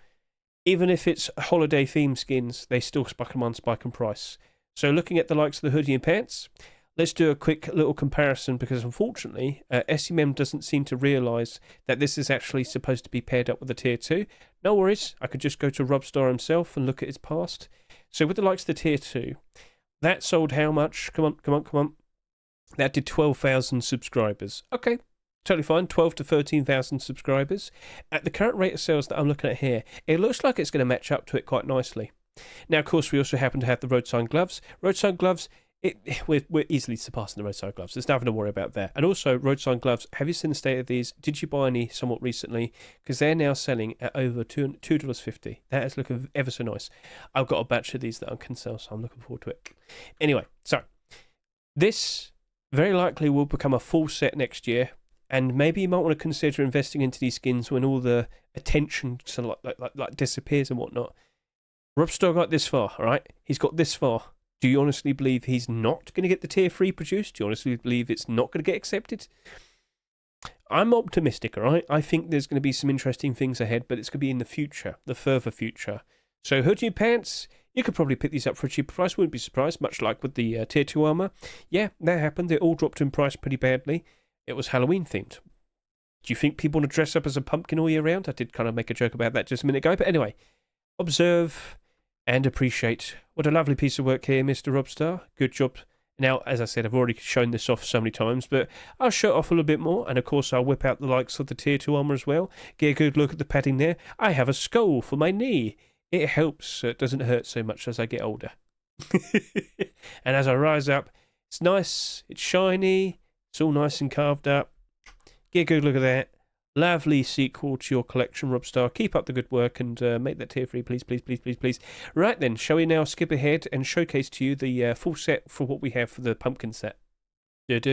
Even if it's holiday theme skins, they still spike them on spike in price. So looking at the likes of the hoodie and pants, let's do a quick little comparison because unfortunately, SMM doesn't seem to realise that this is actually supposed to be paired up with a tier 2. No worries, I could just go to Robstar himself and look at his past. So with the likes of the tier 2, that sold how much? Come on. That did 12,000 subscribers. Okay, totally fine, 12 to 13,000 subscribers. At the current rate of sales that I'm looking at here, it looks like it's going to match up to it quite nicely. Now, of course, we also happen to have the road sign gloves. Road sign gloves, we're easily surpassing the road sign gloves. There's nothing to worry about there. And also, road sign gloves, have you seen the state of these? Did you buy any somewhat recently? Because they're now selling at over $2.50. That is looking ever so nice. I've got a batch of these that I can sell, so I'm looking forward to it. Anyway, so this very likely will become a full set next year. And maybe you might want to consider investing into these skins when all the attention sort of like disappears and whatnot. Robstar got this far, all right? He's got this far. Do you honestly believe he's not going to get the tier 3 produced? Do you honestly believe it's not going to get accepted? I'm optimistic, all right? I think there's going to be some interesting things ahead, but it's going to be in the future, the further future. So hoodie pants, you could probably pick these up for a cheaper price. Wouldn't be surprised, much like with the tier 2 armour. Yeah, that happened. They all dropped in price pretty badly. It was Halloween themed. Do you think people want to dress up as a pumpkin all year round? I did kind of make a joke about that just a minute ago. But anyway, observe and appreciate. What a lovely piece of work here, Mr. Robstar. Good job. Now, as I said, I've already shown this off so many times, but I'll show it off a little bit more, and of course I'll whip out the likes of the tier 2 armour as well. Get a good look at the padding there. I have a skull for my knee. It helps so it doesn't hurt so much as I get older. And as I rise up, it's nice, it's shiny, it's all nice and carved up. Get a good look at that. Lovely sequel to your collection, Robstar. Keep up the good work and make that tier 3, please, please, please, please, please. Right then, shall we now skip ahead and showcase to you the full set for what we have for the pumpkin set? Look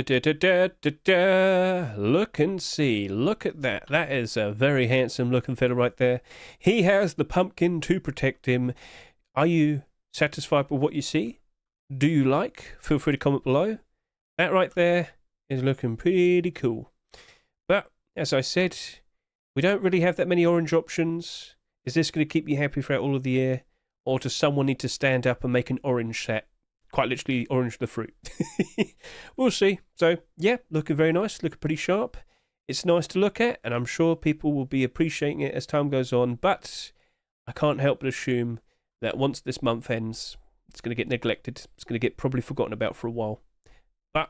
and see. Look at that. That is a very handsome looking fella right there. He has the pumpkin to protect him. Are you satisfied with what you see? Do you like? Feel free to comment below. That right there is looking pretty cool. But as I said, we don't really have that many orange options. Is this going to keep you happy throughout all of the year? Or does someone need to stand up and make an orange set? Quite literally, orange the fruit. We'll see. So, yeah, looking very nice, looking pretty sharp. It's nice to look at, and I'm sure people will be appreciating it as time goes on. But I can't help but assume that once this month ends, it's going to get neglected. It's going to get probably forgotten about for a while. But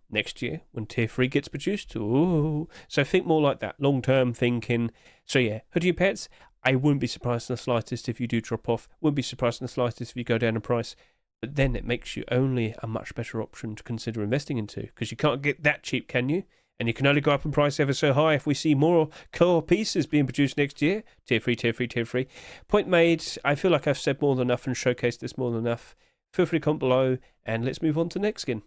next year, when tier 3 gets produced, ooh. So think more like that, long-term thinking. So yeah, hoodie and pets, I wouldn't be surprised in the slightest if you do drop off. Wouldn't be surprised in the slightest if you go down in price. But then it makes you only a much better option to consider investing into, because you can't get that cheap, can you? And you can only go up in price ever so high if we see more core pieces being produced next year. Tier 3, tier 3, tier 3. Point made. I feel like I've said more than enough and showcased this more than enough. Feel free to comment below, and let's move on to the next skin.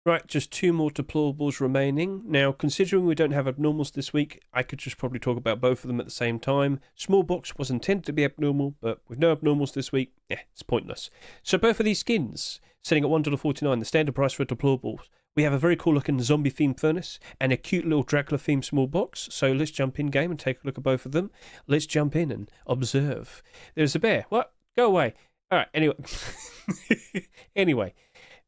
Right, just 2 more deplorables remaining. Now, considering we don't have abnormals this week, I could just probably talk about both of them at the same time. Small box was intended to be abnormal, but with no abnormals this week, it's pointless. So both of these skins, selling at $1.49, the standard price for deplorables. We have a very cool looking zombie themed furnace and a cute little Dracula themed small box. So let's jump in game and take a look at both of them. Let's jump in and observe. There's a bear. What? Go away. All right, anyway. Anyway.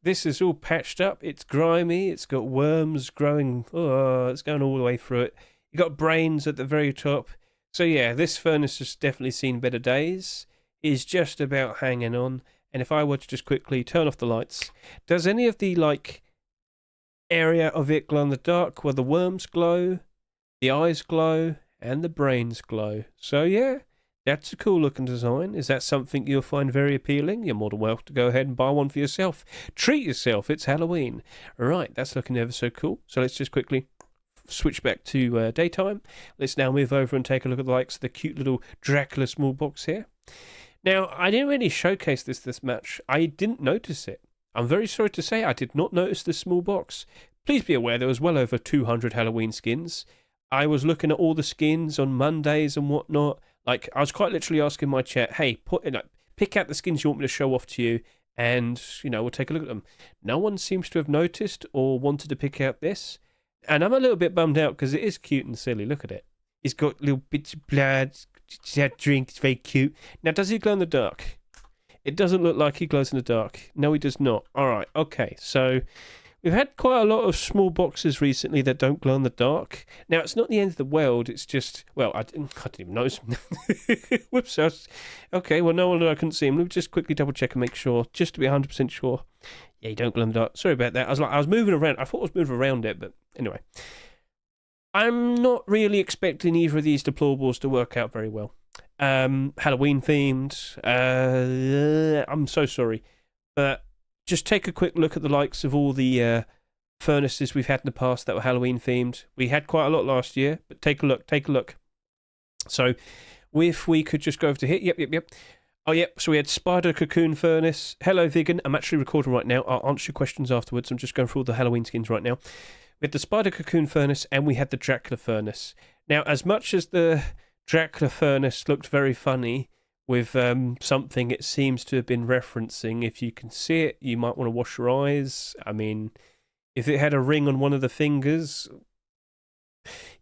This is all patched up. It's grimy. It's got worms growing. Oh, it's going all the way through it. You got brains at the very top. So yeah, this furnace has definitely seen better days. Is just about hanging on. And if I were to just quickly turn off the lights, does any of the area of it glow in the dark where the worms glow, the eyes glow, and the brains glow? So yeah. That's a cool looking design. Is that something you'll find very appealing? You're more than welcome to go ahead and buy one for yourself. Treat yourself. It's Halloween. Right, that's looking ever so cool. So let's just quickly switch back to daytime. Let's now move over and take a look at the likes of the cute little Dracula small box here. Now, I didn't really showcase this match. I didn't notice it. I'm very sorry to say I did not notice this small box. Please be aware there was well over 200 Halloween skins. I was looking at all the skins on Mondays and whatnot. I was quite literally asking my chat, hey, pick out the skins you want me to show off to you, and, we'll take a look at them. No one seems to have noticed or wanted to pick out this, and I'm a little bit bummed out because it is cute and silly. Look at it. He's got little bits of blood, that drink, it's very cute. Now, does he glow in the dark? It doesn't look like he glows in the dark. No, he does not. All right, okay, so we've had quite a lot of small boxes recently that don't glow in the dark. Now, it's not the end of the world. It's just, well, I didn't even notice. Whoops. Okay, well, no one, I couldn't see him. Let me just quickly double check and make sure, just to be 100% sure. Yeah, you don't glow in the dark. Sorry about that. I was moving around. I thought I was moving around it, but anyway. I'm not really expecting either of these deplorables to work out very well. Halloween themed. I'm so sorry. But just take a quick look at the likes of all the furnaces we've had in the past that were Halloween themed. We had quite a lot last year, but take a look. So if we could just go over to here. Yep. Oh, yep. So we had Spider Cocoon Furnace. Hello, Vegan. I'm actually recording right now. I'll answer your questions afterwards. I'm just going through all the Halloween skins right now. We had the Spider Cocoon Furnace and we had the Dracula Furnace. Now, as much as the Dracula Furnace looked very funny, with something it seems to have been referencing. If you can see it, you might want to wash your eyes. I mean, if it had a ring on one of the fingers,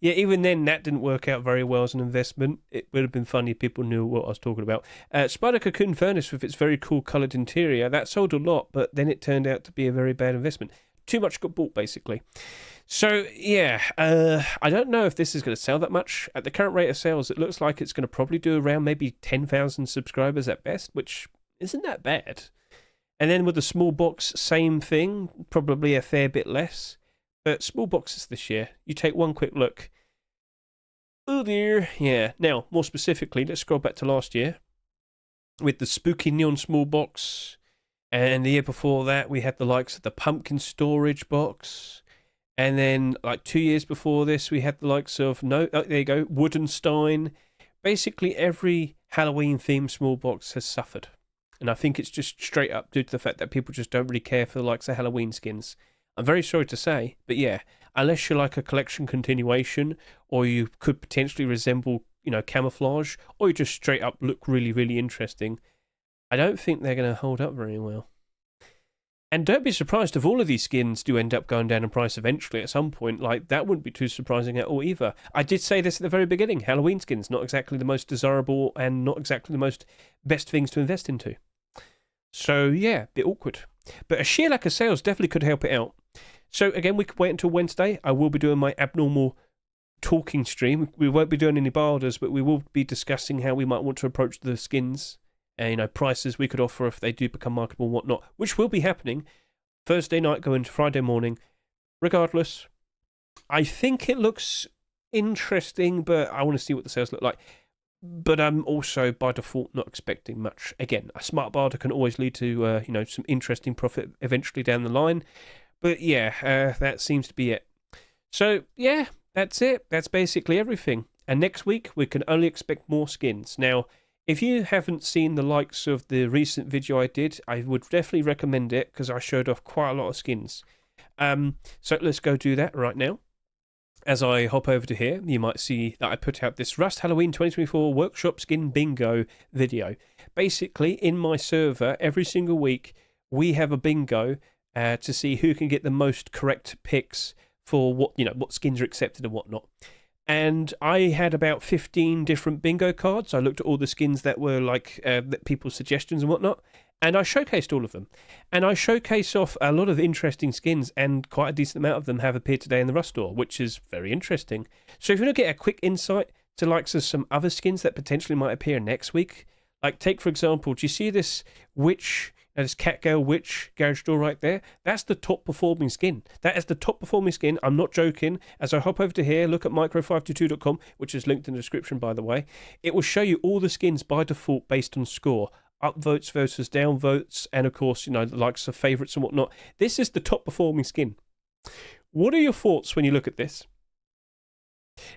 yeah, even then that didn't work out very well as an investment. It would have been funny if people knew what I was talking about. Spider Cocoon Furnace with its very cool coloured interior, that sold a lot, but then it turned out to be a very bad investment. Too much got bought, basically. So, yeah, I don't know if this is going to sell that much. At the current rate of sales, it looks like it's going to probably do around maybe 10,000 subscribers at best, which isn't that bad. And then with the small box, same thing, probably a fair bit less. But small boxes this year, you take one quick look. Oh dear, yeah. Now, more specifically, let's scroll back to last year with the Spooky Neon small box. And the year before that, we had the likes of the Pumpkin Storage box. And then, 2 years before this, we had the likes of, there you go, Woodenstein. Basically, every Halloween-themed small box has suffered. And I think it's just straight up due to the fact that people just don't really care for the likes of Halloween skins. I'm very sorry to say, but yeah, unless you're like a collection continuation, or you could potentially resemble, Camouflage, or you just straight up look really, really interesting, I don't think they're going to hold up very well. And don't be surprised if all of these skins do end up going down in price eventually at some point. That wouldn't be too surprising at all either. I did say this at the very beginning. Halloween skins, not exactly the most desirable and not exactly the most best things to invest into. So, yeah, bit awkward. But a sheer lack of sales definitely could help it out. So, again, we could wait until Wednesday. I will be doing my abnormal talking stream. We won't be doing any barders, but we will be discussing how we might want to approach the skins. And, prices we could offer if they do become marketable and whatnot, which will be happening Thursday night going to Friday morning. Regardless, I think it looks interesting, but I want to see what the sales look like. But I'm also, by default, not expecting much. Again, a smart barter can always lead to, some interesting profit eventually down the line. But, yeah, that seems to be it. So, yeah, that's it. That's basically everything. And next week, we can only expect more skins. Now, if you haven't seen the likes of the recent video I did, I would definitely recommend it because I showed off quite a lot of skins. So let's go do that right now. As I hop over to here, you might see that I put out this Rust Halloween 2024 Workshop Skin Bingo video. Basically, in my server, every single week, we have a bingo to see who can get the most correct picks for what skins are accepted and whatnot. And I had about 15 different bingo cards. I looked at all the skins that were people's suggestions and whatnot, and I showcased all of them. And I showcase off a lot of interesting skins, and quite a decent amount of them have appeared today in the Rust store, which is very interesting. So if you want to get a quick insight to some other skins that potentially might appear next week, take for example, do you see this witch? This CATGIRL witch garage door right there. That's the top performing skin. That is the top performing skin. I'm not joking. As I hop over to here, look at micro522.com, which is linked in the description, by the way. It will show you all the skins by default based on score. Upvotes versus downvotes, and of course, the likes of favourites and whatnot. This is the top performing skin. What are your thoughts when you look at this?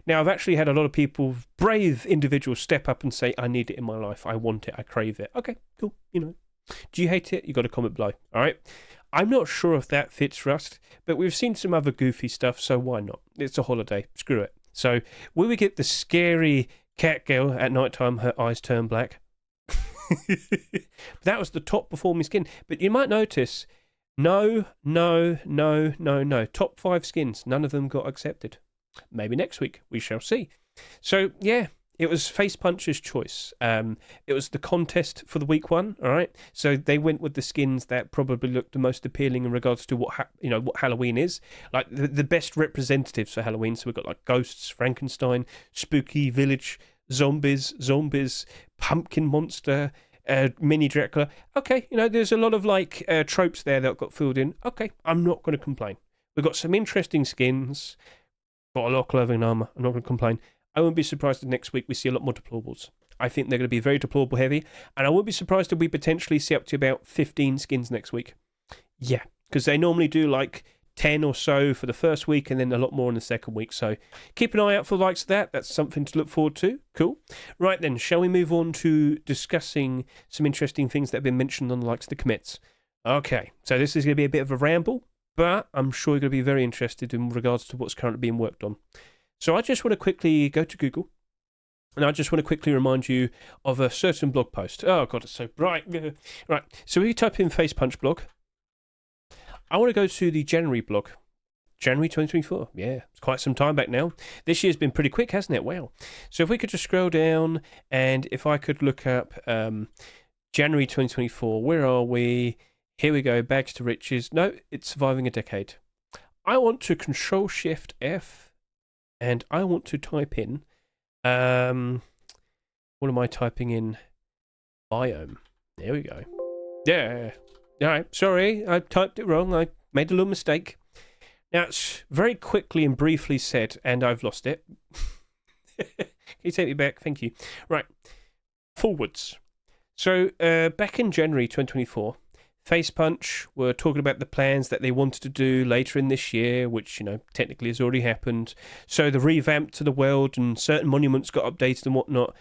Now, I've actually had a lot of people, brave individuals, step up and say, I need it in my life. I want it. I crave it. Okay, cool. Do you hate it? You got to comment below. All right. I'm not sure if that fits Rust, but we've seen some other goofy stuff, so why not? It's a holiday. Screw it. So, will we get the scary CATGIRL at night time, her eyes turn black? That was the top performing skin. But you might notice, no. Top 5 skins, none of them got accepted. Maybe next week. We shall see. So, yeah. It was Face Puncher's choice. It was the contest for the week 1, all right? So they went with the skins that probably looked the most appealing in regards to what Halloween is. Like the best representatives for Halloween. So we've got ghosts, Frankenstein, spooky village, zombies, pumpkin monster, mini Dracula. Okay, there's a lot of tropes there that got filled in. Okay, I'm not going to complain. We've got some interesting skins. Got a lot of clothing and armor. I'm not going to complain. I wouldn't be surprised if next week we see a lot more deplorables. I think they're going to be very deplorable heavy, and I wouldn't be surprised if we potentially see up to about 15 skins next week. Yeah, because they normally do 10 or so for the first week and then a lot more in the second week. So keep an eye out for the likes of that. That's something to look forward to. Cool. Right then, shall we move on to discussing some interesting things that have been mentioned on the likes of the commits? Okay, so this is going to be a bit of a ramble, but I'm sure you're going to be very interested in regards to what's currently being worked on. So I just want to quickly go to Google, and I just want to quickly remind you of a certain blog post. Oh, God, it's so bright. Right, so if you type in Face Punch blog, I want to go to the January blog. January 2024. Yeah, it's quite some time back now. This year's been pretty quick, hasn't it? Wow. So if we could just scroll down, and if I could look up January 2024, where are we? Here we go, Bags to Riches. No, it's Surviving a Decade. I want to Control-Shift-F, and I want to type in, what am I typing in? Biome. There we go. Yeah. All right, sorry, I typed it wrong. I made a little mistake. Now, it's very quickly and briefly said, and I've lost it. Can you take me back? Thank you. Right, forwards. So, back in January 2024, Face Punch were talking about the plans that they wanted to do later in this year, which, technically has already happened. So the revamp to the world and certain monuments got updated and whatnot.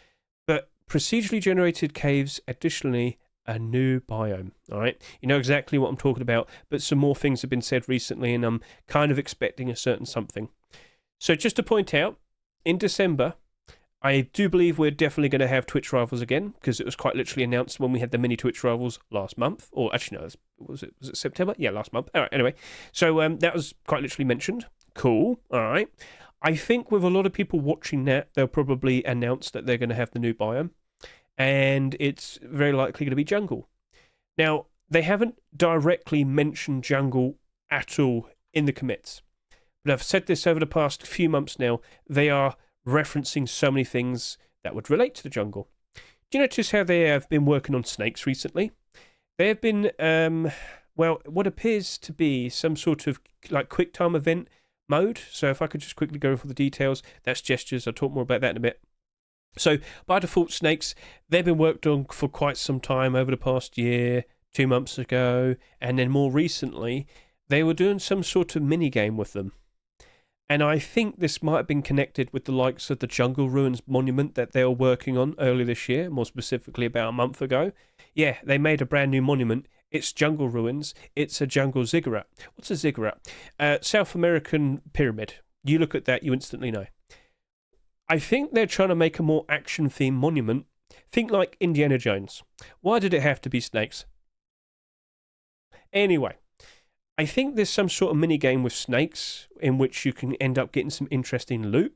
But procedurally generated caves, additionally, a new biome. All right, you know exactly what I'm talking about, but some more things have been said recently, and I'm kind of expecting a certain something. So just to point out, in December, I do believe we're definitely going to have Twitch Rivals again, because it was quite literally announced when we had the mini Twitch Rivals last month, or actually no, was it September? Yeah, last month. All right, anyway, so that was quite literally mentioned. Cool. All right. I think with a lot of people watching that, they'll probably announce that they're going to have the new biome, and it's very likely going to be jungle. Now, they haven't directly mentioned jungle at all in the commits, but I've said this over the past few months now. They are referencing so many things that would relate to the jungle. Do you notice how they have been working on snakes recently? They have been, what appears to be some sort of quick time event mode. So if I could just quickly go for the details, that's gestures. I'll talk more about that in a bit. So by default, snakes, they've been worked on for quite some time over the past year, 2 months ago, and then more recently, they were doing some sort of mini game with them. And I think this might have been connected with the likes of the Jungle Ruins monument that they were working on earlier this year, more specifically about a month ago. Yeah, they made a brand new monument. It's jungle ruins. It's a jungle ziggurat. What's a ziggurat? South American pyramid. You look at that, you instantly know. I think they're trying to make a more action-themed monument. Think like Indiana Jones. Why did it have to be snakes? Anyway, I think there's some sort of mini-game with snakes in which you can end up getting some interesting loot.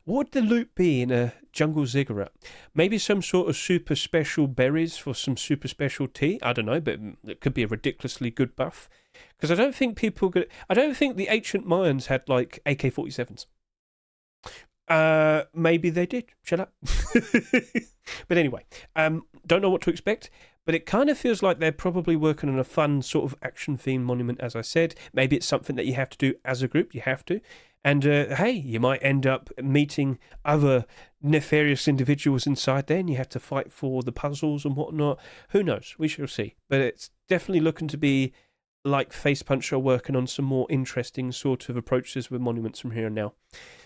What would the loot be in a jungle ziggurat? Maybe some sort of super special berries for some super special tea? I don't know, but it could be a ridiculously good buff. Because I don't think I don't think the ancient Mayans had like AK-47s. Maybe they did. Shut up. But anyway, don't know what to expect. But it kind of feels like they're probably working on a fun sort of action-themed monument, as I said. Maybe it's something that you have to do as a group. You have to. And, hey, you might end up meeting other nefarious individuals inside there, and you have to fight for the puzzles and whatnot. Who knows? We shall see. But it's definitely looking to be like Face Puncher working on some more interesting sort of approaches with monuments from here and now.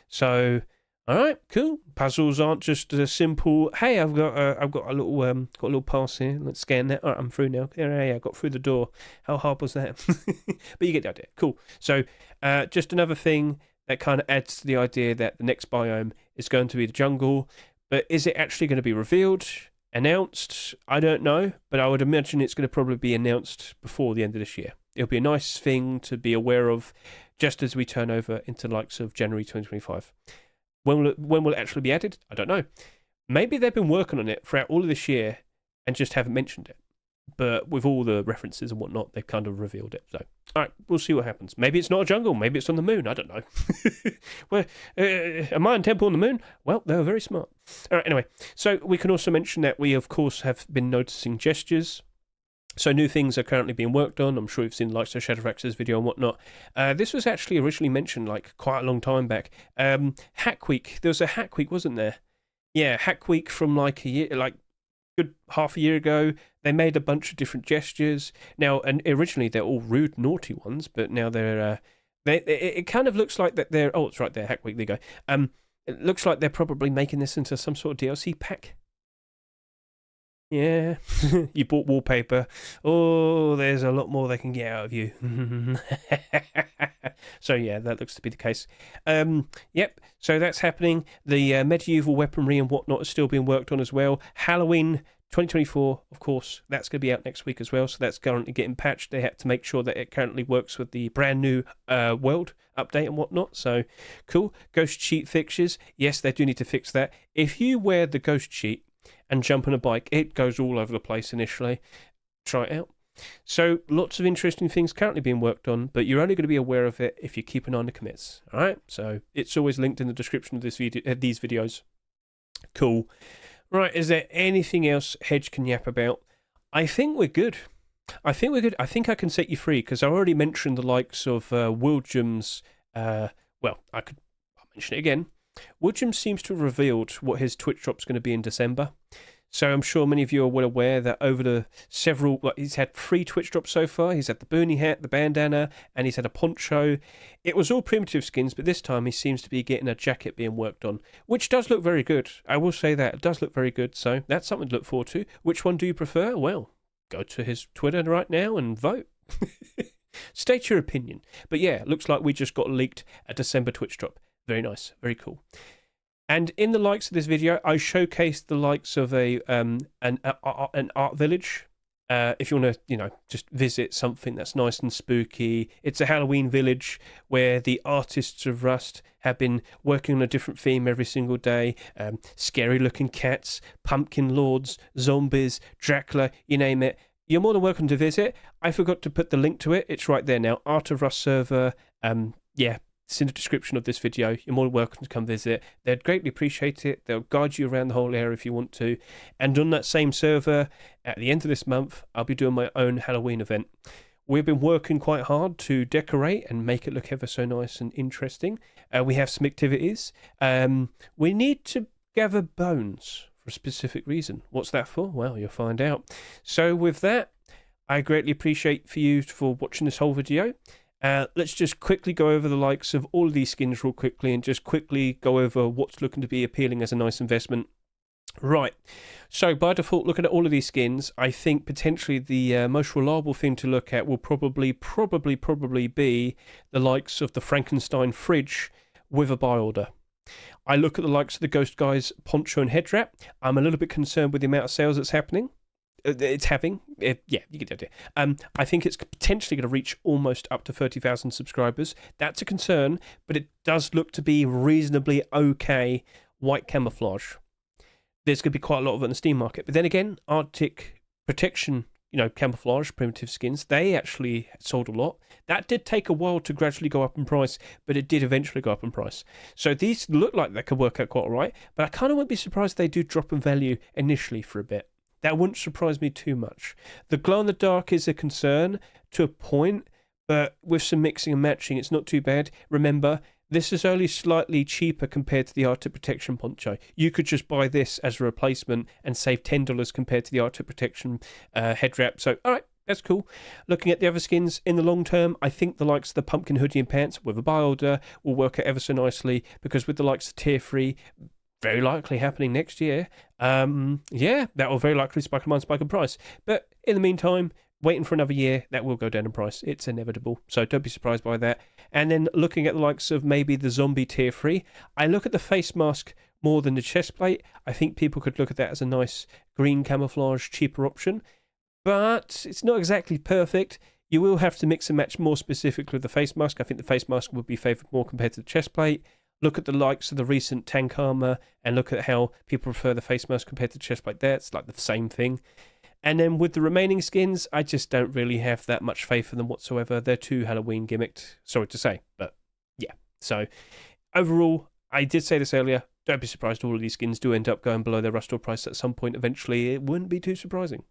So... all right, cool. Puzzles aren't just a simple. Hey, I've got a little pass here. Let's scan that. All right, I'm through now. Hey, I got through the door. How hard was that? But you get the idea. Cool. So, just another thing that kind of adds to the idea that the next biome is going to be the jungle. But is it actually going to be revealed, announced? I don't know, but I would imagine it's going to probably be announced before the end of this year. It'll be a nice thing to be aware of, just as we turn over into the likes of January 2025. When will it actually be added? I don't know. Maybe they've been working on it throughout all of this year and just haven't mentioned it. But with all the references and whatnot, they've kind of revealed it. So, all right, we'll see what happens. Maybe it's not a jungle. Maybe it's on the moon. I don't know. Well, a Mayan temple on the moon? Well, they were very smart. All right, anyway. So we can also mention that we, of course, have been noticing gestures. So new things are currently being worked on. I'm sure you've seen like Shadowfax's video and whatnot. This was actually originally mentioned like quite a long time back. Hack Week. There was a Hack Week, wasn't there? Yeah, Hack Week from like a year, like good half a year ago. They made a bunch of different gestures. Now, and originally they're all rude, naughty ones, but now they're. It kind of looks like that they're. Oh, it's right there. Hack Week. There you go. It looks like they're probably making this into some sort of DLC pack. Yeah, you bought wallpaper. Oh, there's a lot more they can get out of you. So yeah, that looks to be the case. Yep, so that's happening. The medieval weaponry and whatnot is still being worked on as well. Halloween 2024, of course, that's going to be out next week as well. So that's currently getting patched. They have to make sure that it currently works with the brand new world update and whatnot. So cool. Ghost cheat fixtures. Yes, they do need to fix that. If you wear the ghost cheat and jump on a bike, it goes all over the place initially. Try it out. So lots of interesting things currently being worked on, but you're only going to be aware of it if you keep an eye on the commits. All right, so it's always linked in the description of this video, these videos. Cool. Right, is there anything else Hedge can yap about? I think we're good. I think I can set you free because I already mentioned the likes of Willjum's. Well, I'll mention it again. Willjum seems to have revealed what his Twitch drop's going to be in December. So I'm sure many of you are well aware that over the he's had 3 Twitch drops so far. He's had the boonie hat, the bandana, and he's had a poncho. It was all primitive skins, but this time he seems to be getting a jacket being worked on, which does look very good. I will say that. It does look very good, so that's something to look forward to. Which one do you prefer? Well, go to his Twitter right now and vote. State your opinion. But yeah, looks like we just got leaked a December Twitch drop. Very nice, very cool. And in the likes of this video, I showcased the likes of an art village. If you want to, just visit something that's nice and spooky. It's a Halloween village where the artists of Rust have been working on a different theme every single day. Scary-looking cats, pumpkin lords, zombies, Dracula, you name it. You're more than welcome to visit. I forgot to put the link to it. It's right there now. Art of Rust server. Yeah. It's in the description of this video. You're more than welcome to come visit. They'd greatly appreciate it. They'll guide you around the whole area if you want to. And on that same server, at the end of this month, I'll be doing my own Halloween event. We've been working quite hard to decorate and make it look ever so nice and interesting. We have some activities. We need to gather bones for a specific reason. What's that for? Well, you'll find out. So with that, I greatly appreciate for you for watching this whole video. Let's just quickly go over the likes of all of these skins real quickly and just quickly go over what's looking to be appealing as a nice investment. Right. So by default, looking at all of these skins, I think potentially the most reliable thing to look at will probably be the likes of the Frankenstein Fridge with a buy order. I look at the likes of the Ghost Guise poncho and head wrap. I'm a little bit concerned with the amount of sales it's happening. It's having. Yeah, you get the idea. I think it's potentially going to reach almost up to 30,000 subscribers. That's a concern, but it does look to be reasonably okay white camouflage. There's going to be quite a lot of it in the Steam market. But then again, Arctic Protection, camouflage, primitive skins, they actually sold a lot. That did take a while to gradually go up in price, but it did eventually go up in price. So these look like they could work out quite all right, but I kind of wouldn't be surprised if they do drop in value initially for a bit. That wouldn't surprise me too much. The glow-in-the-dark is a concern to a point, but with some mixing and matching, it's not too bad. Remember, this is only slightly cheaper compared to the Arctic Protection poncho. You could just buy this as a replacement and save $10 compared to the Arctic Protection head wrap. So, all right, that's cool. Looking at the other skins in the long term, I think the likes of the pumpkin hoodie and pants with a buy order will work out ever so nicely, because with the likes of tier 3, very likely happening next year, that will very likely spike in price. But in the meantime, waiting for another year, that will go down in price. It's inevitable. So don't be surprised by that. And then looking at the likes of maybe the zombie tier 3, I look at the face mask more than the chest plate. I think people could look at that as a nice green camouflage, cheaper option. But it's not exactly perfect. You will have to mix and match more specifically with the face mask. I think the face mask would be favoured more compared to the chest plate. Look at the likes of the recent tank armor and look at how people prefer the face mask compared to the chest plate there. It's like the same thing. And then with the remaining skins, I just don't really have that much faith in them whatsoever. They're too Halloween gimmicked, sorry to say. But yeah, so overall, I did say this earlier, don't be surprised all of these skins do end up going below their rust price at some point eventually. It wouldn't be too surprising.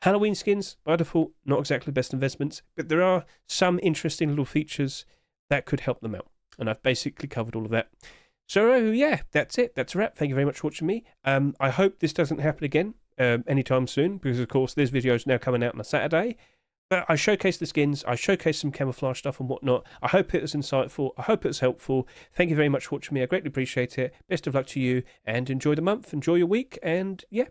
Halloween skins, by default, not exactly best investments, but there are some interesting little features that could help them out. And I've basically covered all of that. So, yeah, that's it. That's a wrap. Thank you very much for watching me. I hope this doesn't happen again anytime soon, because, of course, this video is now coming out on a Saturday. But I showcased the skins. I showcased some camouflage stuff and whatnot. I hope it was insightful. I hope it was helpful. Thank you very much for watching me. I greatly appreciate it. Best of luck to you, and enjoy the month. Enjoy your week. And, yeah,